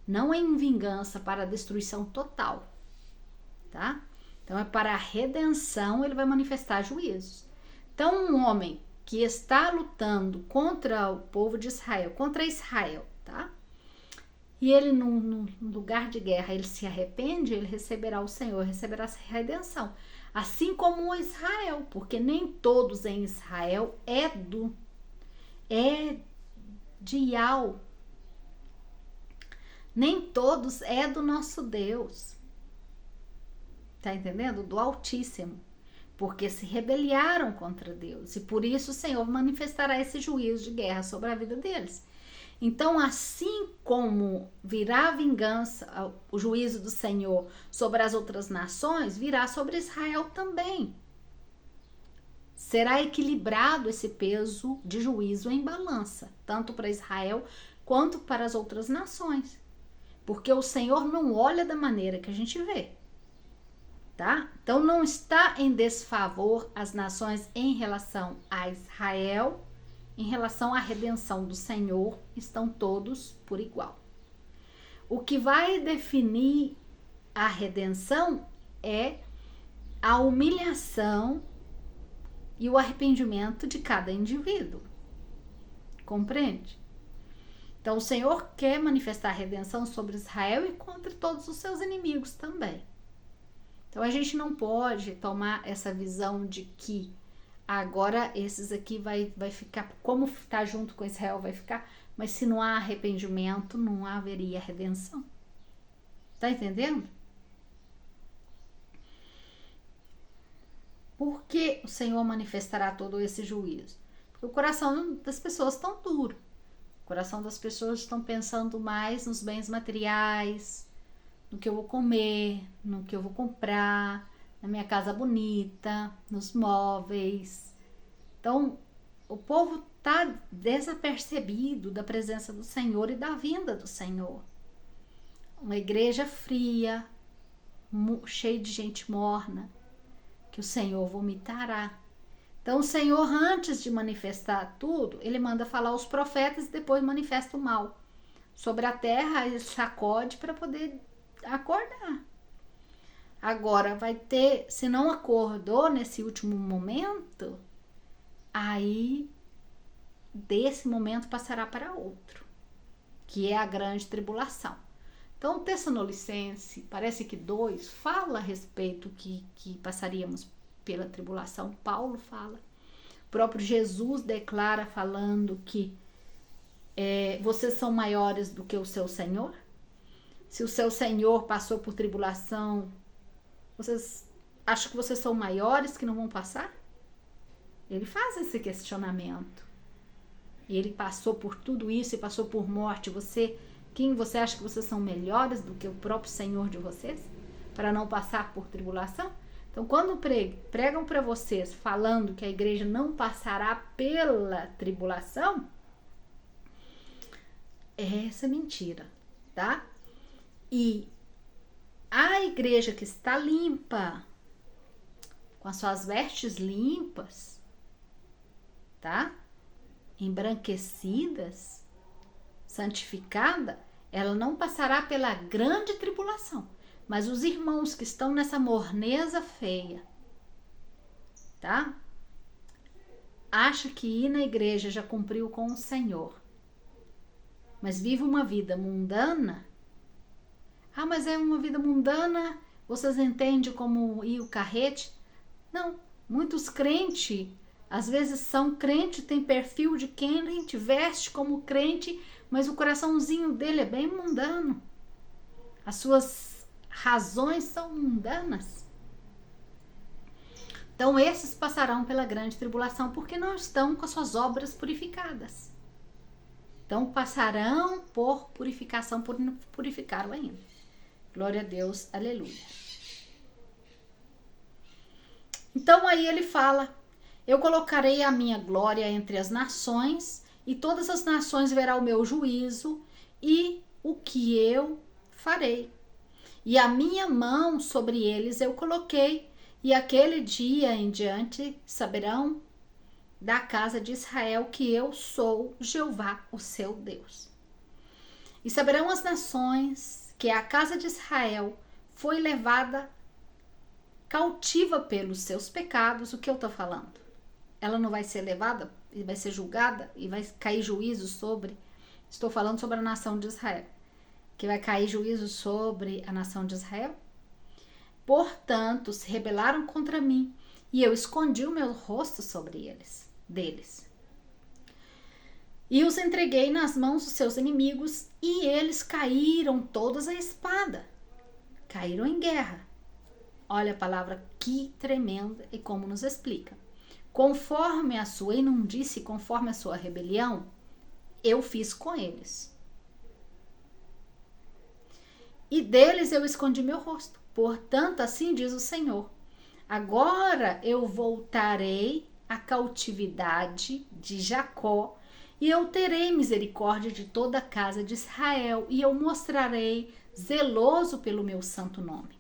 não em vingança para a destruição total. Tá? Então, é para a redenção, ele vai manifestar juízos. Então, um homem que está lutando contra o povo de Israel, contra Israel, tá? E ele, no lugar de guerra, ele se arrepende, ele receberá o Senhor, receberá a redenção. Assim como o Israel, porque nem todos em Israel é de Yahweh. Nem todos é do nosso Deus. Tá entendendo? Do Altíssimo. Porque se rebelaram contra Deus. E por isso o Senhor manifestará esse juízo de guerra sobre a vida deles. Então, assim como virá a vingança, o juízo do Senhor sobre as outras nações, virá sobre Israel também. Será equilibrado esse peso de juízo em balança, tanto para Israel quanto para as outras nações. Porque o Senhor não olha da maneira que a gente vê. Tá? Então não está em desfavor as nações em relação a Israel, em relação à redenção do Senhor, estão todos por igual. O que vai definir a redenção é a humilhação e o arrependimento de cada indivíduo. Compreende? Então o Senhor quer manifestar a redenção sobre Israel e contra todos os seus inimigos também. Então a gente não pode tomar essa visão de que agora esses aqui vai ficar, como está junto com Israel vai ficar, mas se não há arrependimento, não haveria redenção. Tá entendendo? Por que o Senhor manifestará todo esse juízo? Porque o coração das pessoas está duro. O coração das pessoas estão pensando mais nos bens materiais, no que eu vou comer, no que eu vou comprar, na minha casa bonita, nos móveis. Então, o povo está desapercebido da presença do Senhor e da vinda do Senhor. Uma igreja fria, cheia de gente morna, que o Senhor vomitará. Então, o Senhor, antes de manifestar tudo, ele manda falar os profetas e depois manifesta o mal. Sobre a terra, ele sacode para poder acordar. Agora vai ter, se não acordou nesse último momento, aí desse momento passará para outro, que é a grande tribulação. Então, o Tessalonicense, parece que 2, fala a respeito que passaríamos pela tribulação. Paulo fala. O próprio Jesus declara falando que vocês são maiores do que o seu Senhor. Se o seu Senhor passou por tribulação, vocês acham que vocês são maiores que não vão passar? Ele faz esse questionamento. Ele passou por tudo isso e passou por morte. Quem você acha que vocês são melhores do que o próprio Senhor de vocês? Para não passar por tribulação? Então, quando pregam para vocês falando que a igreja não passará pela tribulação, é essa mentira, tá? E a igreja que está limpa, com as suas vestes limpas, tá? Embranquecidas, santificada, ela não passará pela grande tribulação. Mas os irmãos que estão nessa morneza feia, tá? Acha que ir na igreja já cumpriu com o Senhor, mas vive uma vida mundana. Ah, mas é uma vida mundana, vocês entendem como ir o carrete? Não, muitos crentes, às vezes são crente, tem perfil de crente, veste como crente, mas o coraçãozinho dele é bem mundano. As suas razões são mundanas. Então esses passarão pela grande tribulação porque não estão com as suas obras purificadas. Então passarão por purificação, por não purificaram ainda. Glória a Deus, aleluia. Então aí ele fala: eu colocarei a minha glória entre as nações, e todas as nações verão o meu juízo e o que eu farei. E a minha mão sobre eles eu coloquei, e aquele dia em diante saberão da casa de Israel que eu sou Jeová, o seu Deus. E saberão as nações que a casa de Israel foi levada cautiva pelos seus pecados. O que eu estou falando? Ela não vai ser levada e vai ser julgada e vai cair juízo sobre... Estou falando sobre a nação de Israel. Que vai cair juízo sobre a nação de Israel. Portanto, se rebelaram contra mim, e eu escondi o meu rosto sobre deles. E os entreguei nas mãos dos seus inimigos, e eles caíram todos à espada. Caíram em guerra. Olha a palavra que tremenda e como nos explica. Conforme a sua imundície, conforme a sua rebelião, eu fiz com eles. E deles eu escondi meu rosto. Portanto, assim diz o Senhor: agora eu voltarei à cautividade de Jacó, e eu terei misericórdia de toda a casa de Israel, e eu mostrarei zeloso pelo meu santo nome.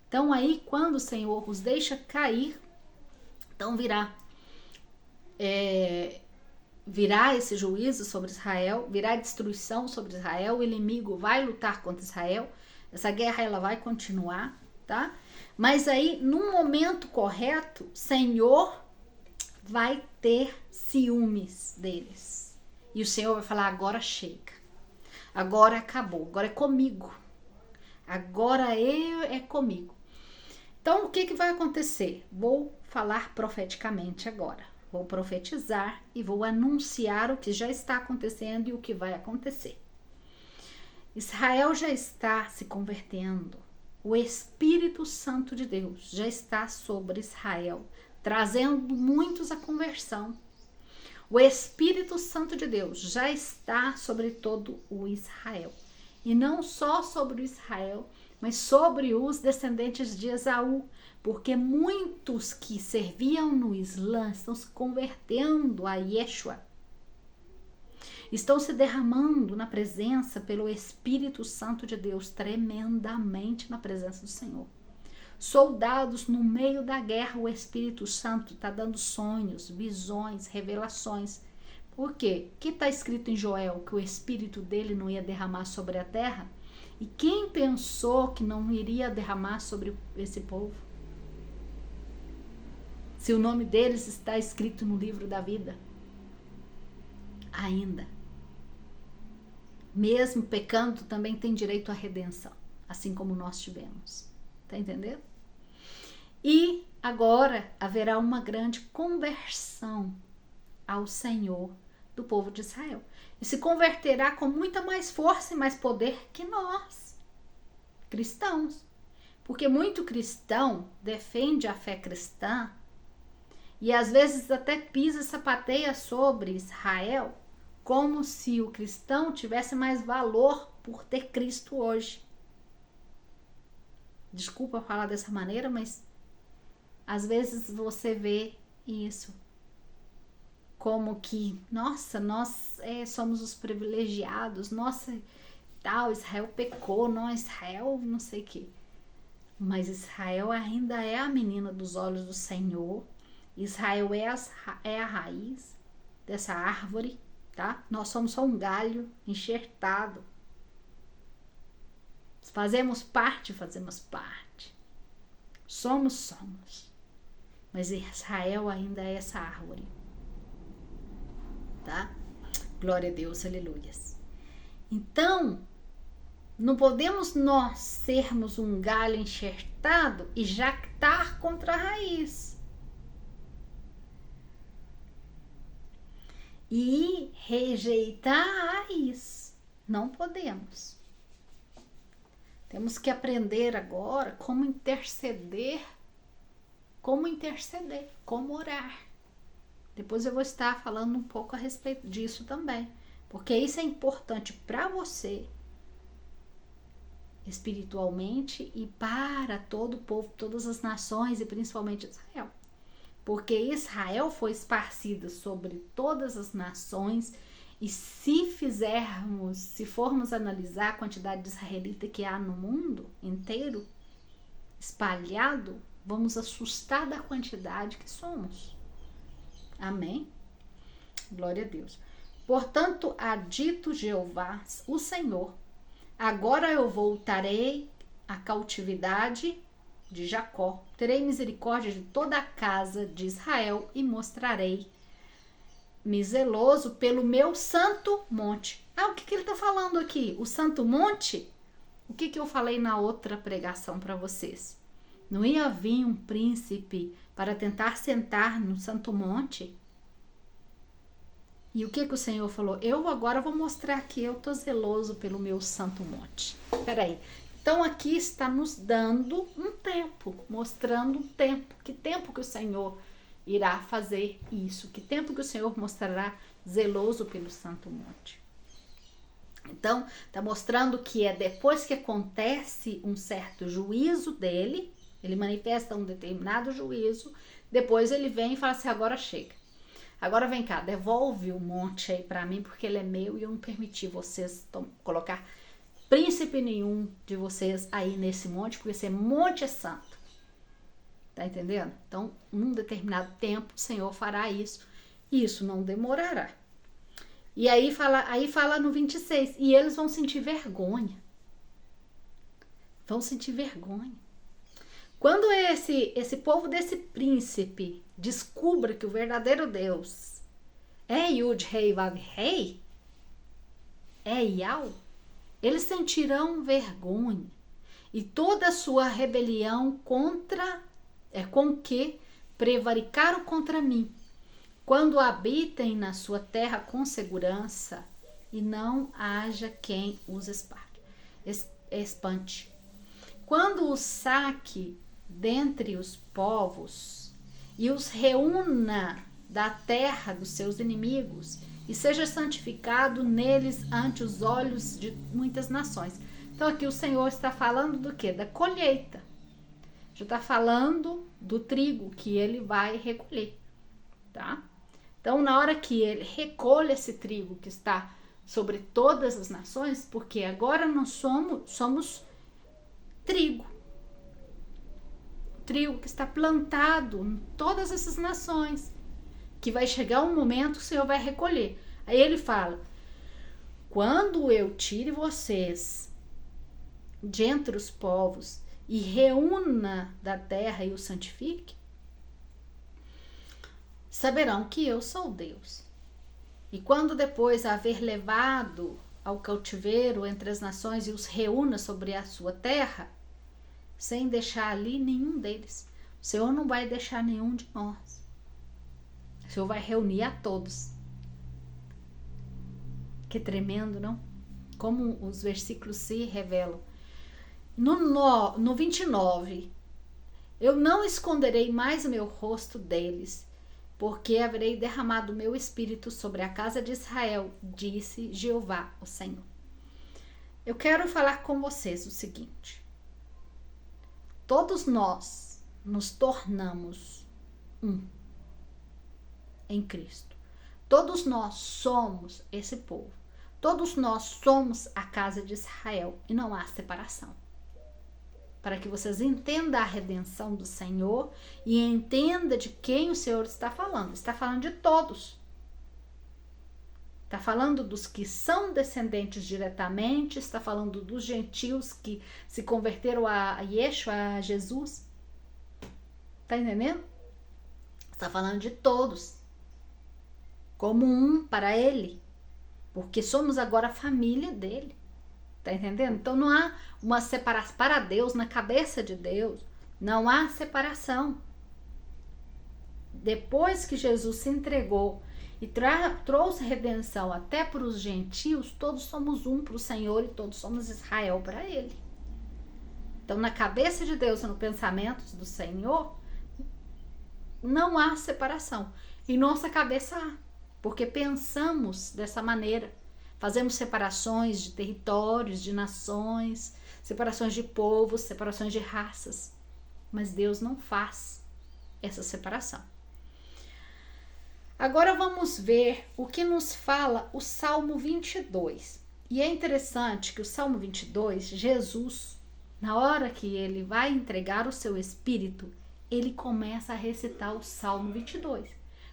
Então aí, quando o Senhor os deixa cair, então virá esse juízo sobre Israel, virá destruição sobre Israel, o inimigo vai lutar contra Israel, essa guerra ela vai continuar, tá? Mas aí, num momento correto, o Senhor vai ter ciúmes deles. E o Senhor vai falar: agora chega. Agora acabou. Agora é comigo. Agora é comigo. Então, o que vai acontecer? Vou falar profeticamente agora. Vou profetizar e vou anunciar o que já está acontecendo e o que vai acontecer. Israel já está se convertendo. O Espírito Santo de Deus já está sobre Israel, trazendo muitos à conversão. O Espírito Santo de Deus já está sobre todo o Israel. E não só sobre o Israel, mas sobre os descendentes de Esaú, porque muitos que serviam no Islã estão se convertendo a Yeshua. Estão se derramando na presença pelo Espírito Santo de Deus, tremendamente na presença do Senhor. Soldados no meio da guerra, o Espírito Santo está dando sonhos, visões, revelações. Por quê? O que está escrito em Joel? Que o Espírito dele não ia derramar sobre a terra? E quem pensou que não iria derramar sobre esse povo? Se o nome deles está escrito no livro da vida. Ainda. Mesmo pecando, também tem direito à redenção, assim como nós tivemos. Tá entendendo? E agora haverá uma grande conversão ao Senhor do povo de Israel. E se converterá com muita mais força e mais poder que nós, cristãos. Porque muito cristão defende a fé cristã e às vezes até pisa e sapateia sobre Israel, como se o cristão tivesse mais valor por ter Cristo hoje. Desculpa falar dessa maneira, mas às vezes você vê isso como que, nossa, nós somos os privilegiados, nossa, tal, Israel pecou, não, Israel não sei o que. Mas Israel ainda é a menina dos olhos do Senhor. Israel é a raiz dessa árvore, tá? Nós somos só um galho enxertado. Fazemos parte. Somos. Mas Israel ainda é essa árvore, tá? Glória a Deus, aleluias. Então, não podemos nós sermos um galho enxertado e jactar contra a raiz. E rejeitar a raiz. Não podemos. Temos que aprender agora como interceder, como orar. Depois eu vou estar falando um pouco a respeito disso também, porque isso é importante para você, espiritualmente, e para todo o povo, todas as nações e principalmente Israel. Porque Israel foi esparcida sobre todas as nações, e se formos analisar a quantidade de israelita que há no mundo inteiro, espalhado, vamos assustar da quantidade que somos. Amém? Glória a Deus. Portanto, há dito Jeová, o Senhor, agora eu voltarei à cautividade de Jacó, terei misericórdia de toda a casa de Israel e mostrarei-me zeloso pelo meu santo monte. O que ele está falando aqui? O santo monte? O que eu falei na outra pregação para vocês? Não ia vir um príncipe para tentar sentar no santo monte? E o que o Senhor falou? Eu agora vou mostrar que eu estou zeloso pelo meu santo monte. Peraí. Então aqui está nos dando um tempo, mostrando um tempo. Que tempo que o Senhor irá fazer isso? Que tempo que o Senhor mostrará zeloso pelo santo monte? Então, está mostrando que é depois que acontece um certo juízo dele, ele manifesta um determinado juízo, depois ele vem e fala assim, agora chega. Agora vem cá, devolve o monte aí para mim, porque ele é meu e eu não permiti vocês colocar príncipe nenhum de vocês aí nesse monte, porque esse monte é santo. Tá entendendo? Então, num determinado tempo, o Senhor fará isso. E isso não demorará. E aí fala no 26, e eles vão sentir vergonha. Vão sentir vergonha. Quando esse povo desse príncipe descubra que o verdadeiro Deus é Yud Rei Vav Rei, é Yahweh, eles sentirão vergonha. E toda a sua rebelião com que prevaricaram contra mim, quando habitem na sua terra com segurança e não haja quem os espante. Quando os saque dentre os povos e os reúna da terra dos seus inimigos e seja santificado neles ante os olhos de muitas nações. Então aqui o Senhor está falando do quê? Da colheita. Já está falando do trigo que ele vai recolher, tá? Então, na hora que ele recolhe esse trigo que está sobre todas as nações, porque agora nós somos trigo. Trigo que está plantado em todas essas nações, que vai chegar um momento que o Senhor vai recolher. Aí ele fala, quando eu tire vocês de entre os povos e reúna da terra e o santifique, saberão que eu sou Deus. E quando depois haver levado ao cativeiro entre as nações e os reúna sobre a sua terra, sem deixar ali nenhum deles, o Senhor não vai deixar nenhum de nós. O Senhor vai reunir a todos. Que tremendo, não? Como os versículos se revelam. No 29, eu não esconderei mais o meu rosto deles, porque haverei derramado o meu espírito sobre a casa de Israel, disse Jeová, o Senhor. Eu quero falar com vocês o seguinte. Todos nós nos tornamos um em Cristo. Todos nós somos esse povo. Todos nós somos a casa de Israel e não há separação. Para que vocês entendam a redenção do Senhor e entendam de quem o Senhor está falando. Está falando de todos. Está falando dos que são descendentes diretamente, está falando dos gentios que se converteram a Yeshua, a Jesus. Está entendendo? Está falando de todos, como um para ele, porque somos agora a família dele. Está entendendo? Então não há uma separação para Deus, na cabeça de Deus, não há separação. Depois que Jesus se entregou e trouxe redenção até para os gentios, todos somos um para o Senhor e todos somos Israel para ele. Então, na cabeça de Deus e no pensamento do Senhor, não há separação. Em nossa cabeça há, porque pensamos dessa maneira. Fazemos separações de territórios, de nações, separações de povos, separações de raças. Mas Deus não faz essa separação. Agora vamos ver o que nos fala o Salmo 22. E é interessante que o Salmo 22, Jesus, na hora que ele vai entregar o seu espírito, ele começa a recitar o Salmo 22.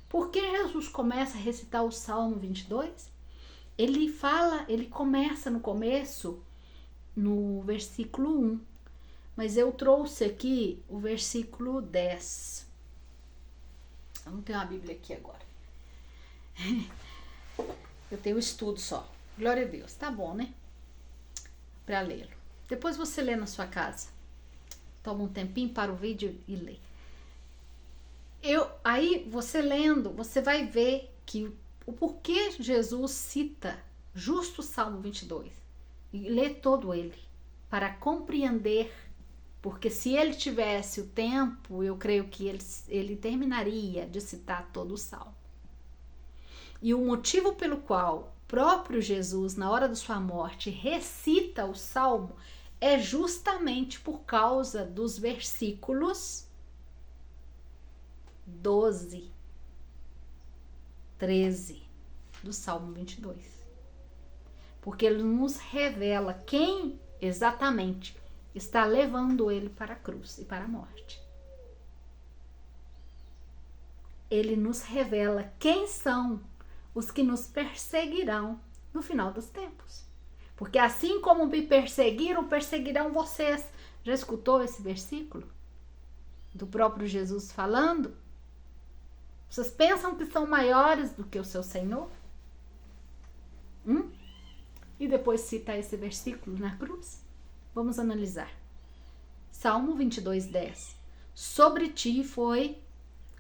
Por que Jesus começa a recitar o Salmo 22? Ele começa no começo, no versículo 1. Mas eu trouxe aqui o versículo 10. Eu não tenho a Bíblia aqui agora. Eu tenho estudo só. Glória a Deus. Tá bom, né? Para lê-lo. Depois você lê na sua casa. Toma um tempinho para o vídeo e lê. Aí você lendo, você vai ver que o porquê Jesus cita justo o Salmo 22. E lê todo ele para compreender. Porque se ele tivesse o tempo, eu creio que ele terminaria de citar todo o Salmo. E o motivo pelo qual próprio Jesus, na hora da sua morte, recita o Salmo é justamente por causa dos versículos 12, 13 do Salmo 22. Porque ele nos revela quem exatamente está levando ele para a cruz e para a morte. Ele nos revela quem são os que nos perseguirão no final dos tempos. Porque assim como me perseguiram, perseguirão vocês. Já escutou esse versículo? Do próprio Jesus falando? Vocês pensam que são maiores do que o seu Senhor? E depois cita esse versículo na cruz. Vamos analisar. Salmo 22, 10. Sobre ti foi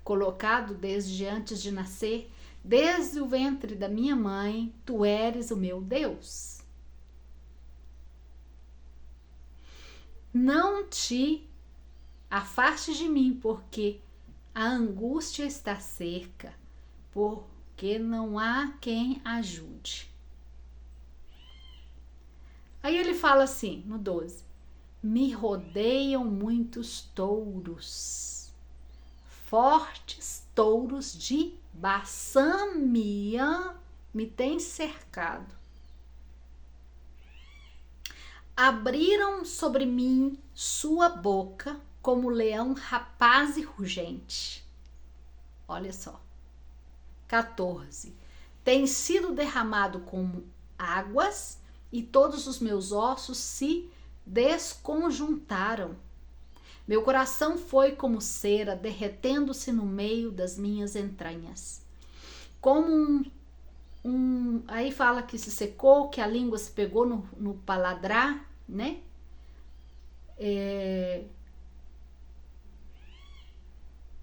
colocado desde antes de nascer, desde o ventre da minha mãe, tu eres o meu Deus. Não te afastes de mim, porque a angústia está cerca, porque não há quem ajude. Aí ele fala assim, no 12: me rodeiam muitos touros, fortes touros de Baçã me tem cercado. Abriram sobre mim sua boca como leão rapaz e rugente. Olha só. 14. Tem sido derramado como águas e todos os meus ossos se desconjuntaram. Meu coração foi como cera, derretendo-se no meio das minhas entranhas. Como aí fala que se secou, que a língua se pegou no paladar, né? E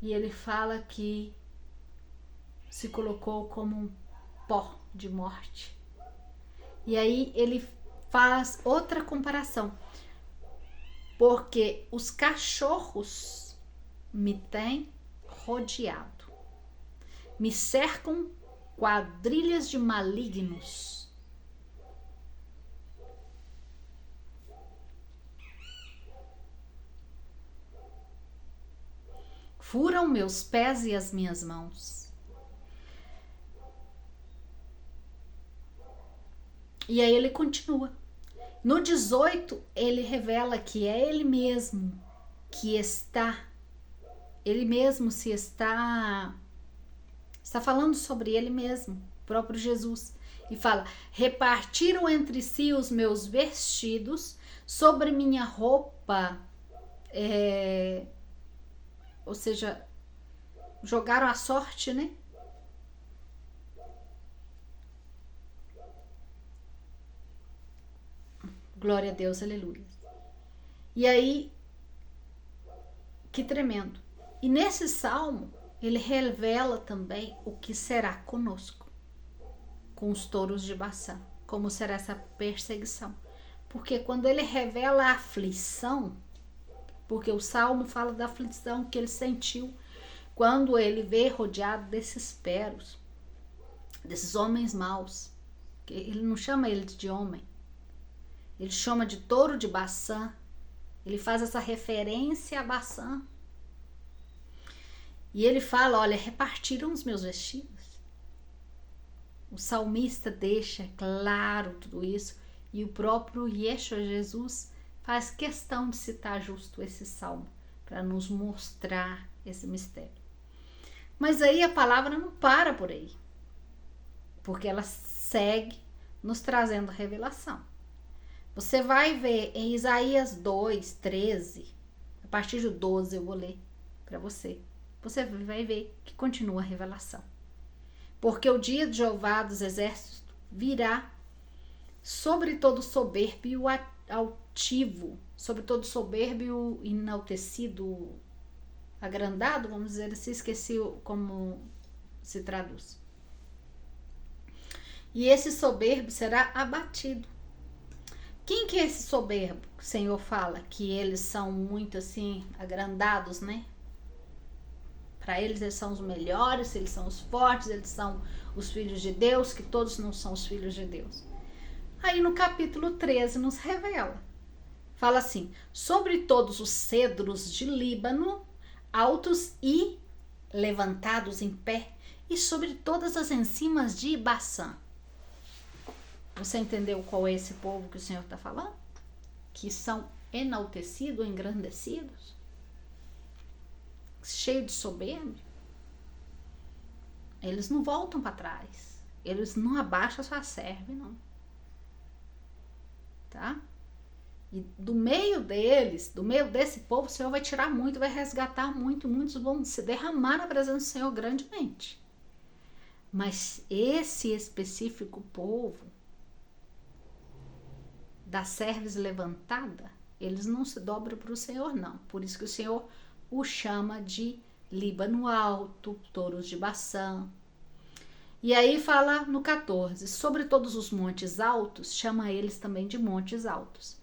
ele fala que se colocou como um pó de morte. E aí ele faz outra comparação. Porque os cachorros me têm rodeado, me cercam quadrilhas de malignos. Furam meus pés e as minhas mãos. E aí ele continua. No 18, ele revela que é ele mesmo que está, ele mesmo está falando sobre ele mesmo, próprio Jesus. E fala: repartiram entre si os meus vestidos, sobre minha roupa, ou seja, jogaram a sorte, né? Glória a Deus, aleluia. E aí, que tremendo. E nesse salmo, ele revela também o que será conosco, com os touros de Baçã, como será essa perseguição. Porque quando ele revela a aflição, porque o salmo fala da aflição que ele sentiu quando ele vê rodeado desses peros, desses homens maus. Ele não chama eles de homem, ele chama de touro de Baçã. Ele faz essa referência a Baçã. E ele fala: olha, repartiram os meus vestidos. O salmista deixa claro tudo isso. E o próprio Yeshua Jesus faz questão de citar justo esse salmo, para nos mostrar esse mistério. Mas aí a palavra não para por aí, porque ela segue nos trazendo revelação. Você vai ver em Isaías 2:13, a partir do 12 eu vou ler para você. Você vai ver que continua a revelação. Porque o dia de Jeová dos exércitos virá sobre todo soberbio altivo, sobre todo soberbio enaltecido, agrandado, vamos dizer assim, esqueci como se traduz. E esse soberbo será abatido. Quem que é esse soberbo? O Senhor fala que eles são muito assim, agrandados, né? Para eles são os melhores, eles são os fortes, eles são os filhos de Deus, que todos não são os filhos de Deus. Aí no capítulo 13 nos revela. Fala assim: sobre todos os cedros de Líbano, altos e levantados em pé, e sobre todas as enzimas de Baçã. Você entendeu qual é esse povo que o Senhor está falando? Que são enaltecidos, engrandecidos, cheios de soberba. Eles não voltam para trás. Eles não abaixam a sua serve, não. Tá? E do meio deles, do meio desse povo, o Senhor vai tirar muito, vai resgatar muito, muitos vão se derramar na presença do Senhor grandemente. Mas esse específico povo, da cerviz levantada, eles não se dobram para o Senhor, não. Por isso que o Senhor o chama de Líbano alto, touros de Baçã. E aí fala no 14: sobre todos os montes altos, chama eles também de montes altos.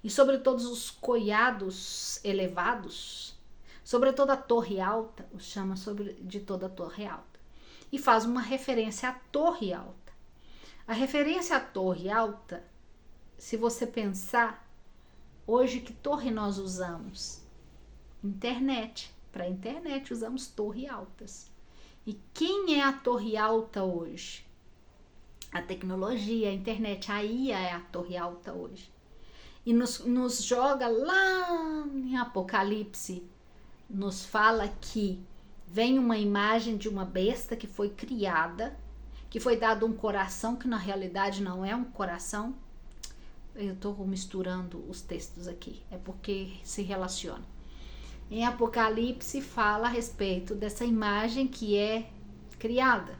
E sobre todos os coiados elevados, sobre toda a torre alta, os chama de toda a torre alta. E faz uma referência à torre alta. A referência à torre alta, se você pensar, hoje que torre nós usamos? Internet. Para internet usamos torres altas. E quem é a torre alta hoje? A tecnologia, a internet, a IA é a torre alta hoje. E nos joga lá em Apocalipse, nos fala que vem uma imagem de uma besta que foi criada, que foi dado um coração que na realidade não é um coração. Eu estou misturando os textos aqui, é porque se relaciona. Em Apocalipse fala a respeito dessa imagem que é criada,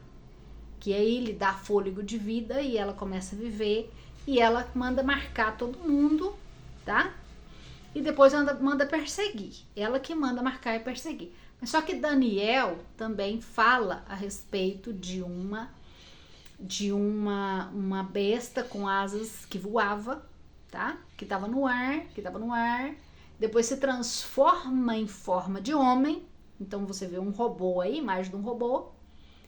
que aí lhe dá fôlego de vida e ela começa a viver e ela manda marcar todo mundo, tá? E depois manda perseguir. Ela que manda marcar e perseguir. Mas só que Daniel também fala a respeito de uma besta com asas que voava, tá? Que estava no ar, depois se transforma em forma de homem. Então você vê um robô aí, imagem de um robô.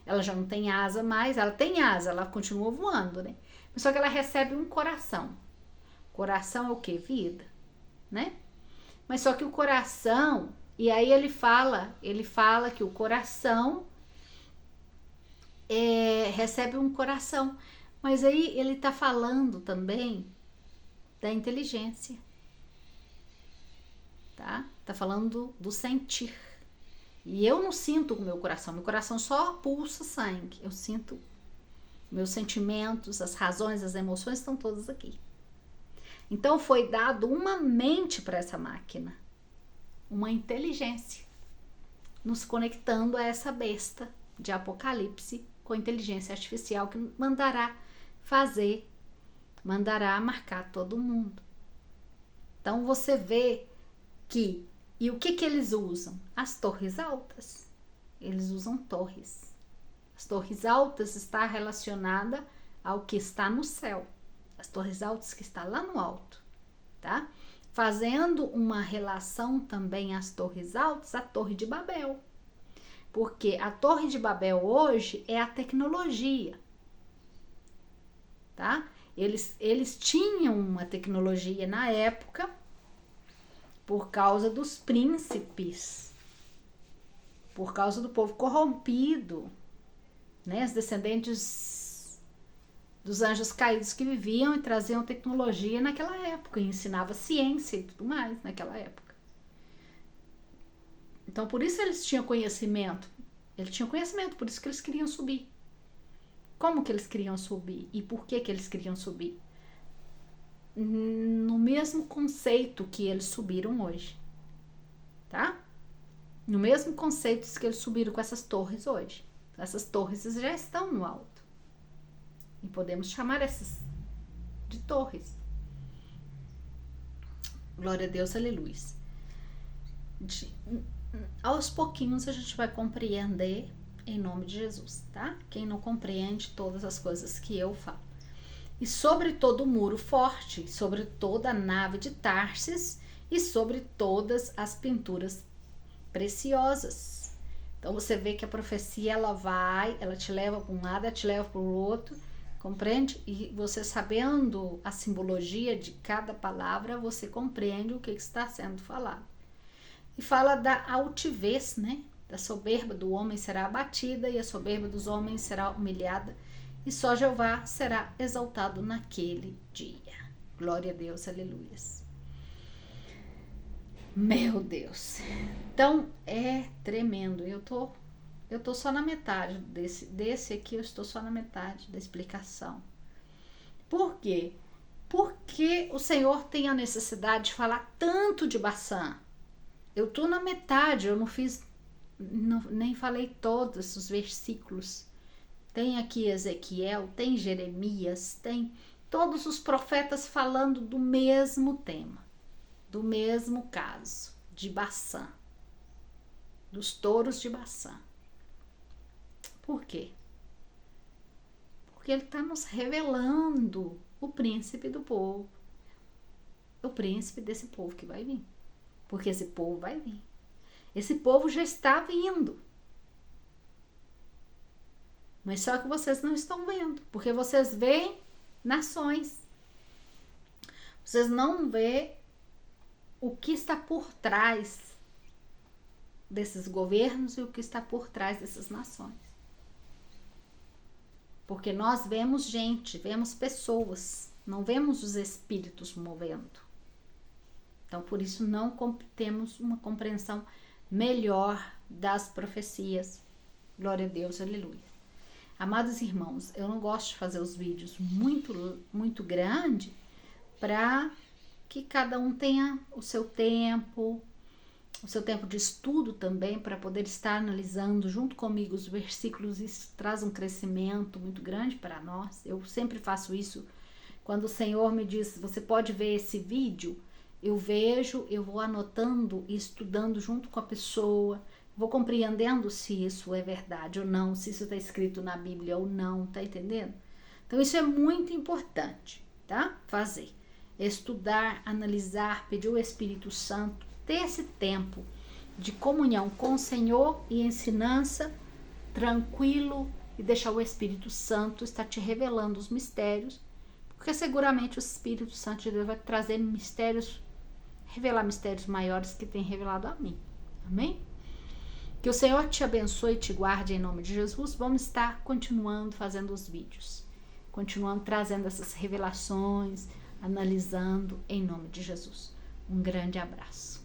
Ela já não tem asa mais, ela tem asa, ela continua voando, né? Mas só que ela recebe um coração. Coração é o quê? Vida, né? Mas só que o coração, e aí ele fala que o coração recebe um coração. Mas aí ele tá falando também da inteligência, tá? Tá falando do sentir. E eu não sinto o meu coração só pulsa sangue, eu sinto Meus sentimentos, as razões, as emoções estão todas aqui. Então foi dado uma mente para essa máquina, uma inteligência, nos conectando a essa besta de Apocalipse com inteligência artificial que mandará marcar todo mundo. Então você vê que, e o que eles usam? As torres altas. Eles usam torres. As torres altas está relacionada ao que está no céu. As torres altas que está lá no alto, tá? Fazendo uma relação também às torres altas, a Torre de Babel. Porque a Torre de Babel hoje é a tecnologia, tá? Eles tinham uma tecnologia na época por causa dos príncipes, por causa do povo corrompido, né? Os descendentes dos anjos caídos que viviam e traziam tecnologia naquela época, e ensinava ciência e tudo mais naquela época. Então, por isso eles tinham conhecimento. Eles tinham conhecimento, por isso que eles queriam subir. Como que eles queriam subir? E por que eles queriam subir? No mesmo conceito que eles subiram hoje, tá? No mesmo conceito que eles subiram com essas torres hoje. Essas torres já estão no alto. E podemos chamar essas de torres. Glória a Deus, aleluia. Aos pouquinhos a gente vai compreender em nome de Jesus, tá? Quem não compreende todas as coisas que eu falo. E sobre todo o muro forte, sobre toda a nave de Tarsis e sobre todas as pinturas preciosas. Então você vê que a profecia ela te leva para um lado, ela te leva para o outro, compreende? E você sabendo a simbologia de cada palavra, você compreende o que está sendo falado. E fala da altivez, né? Da soberba do homem será abatida e a soberba dos homens será humilhada e só Jeová será exaltado naquele dia. Glória a Deus, aleluia. Meu Deus. Então é tremendo. Eu tô só na metade desse aqui, eu estou só na metade da explicação. Por quê? Porque o Senhor tem a necessidade de falar tanto de Baçã. Eu tô na metade, eu nem falei todos os versículos. Tem aqui Ezequiel, tem Jeremias, tem todos os profetas falando do mesmo tema, do mesmo caso, de Baçã, dos touros de Baçã. Por quê? Porque ele está nos revelando o príncipe do povo, o príncipe desse povo que vai vir. Porque esse povo vai vir. Esse povo já está vindo. Mas só que vocês não estão vendo. Porque vocês veem nações. Vocês não veem o que está por trás desses governos e o que está por trás dessas nações. Porque nós vemos gente, vemos pessoas. Não vemos os espíritos movendo. Então, por isso, não temos uma compreensão melhor das profecias. Glória a Deus, aleluia. Amados irmãos, eu não gosto de fazer os vídeos muito grande para que cada um tenha o seu tempo de estudo também, para poder estar analisando junto comigo os versículos. Isso traz um crescimento muito grande para nós. Eu sempre faço isso. Quando o Senhor me diz, você pode ver esse vídeo, eu vejo, eu vou anotando e estudando junto com a pessoa, vou compreendendo se isso é verdade ou não, se isso está escrito na Bíblia ou não, tá entendendo? Então isso é muito importante, tá? Fazer, estudar, analisar, pedir o Espírito Santo, ter esse tempo de comunhão com o Senhor e ensinança, tranquilo, e deixar o Espírito Santo estar te revelando os mistérios, porque seguramente o Espírito Santo de Deus vai trazer revelar mistérios maiores que tem revelado a mim. Amém? Que o Senhor te abençoe e te guarde em nome de Jesus. Vamos estar continuando fazendo os vídeos. Continuando trazendo essas revelações, analisando em nome de Jesus. Um grande abraço.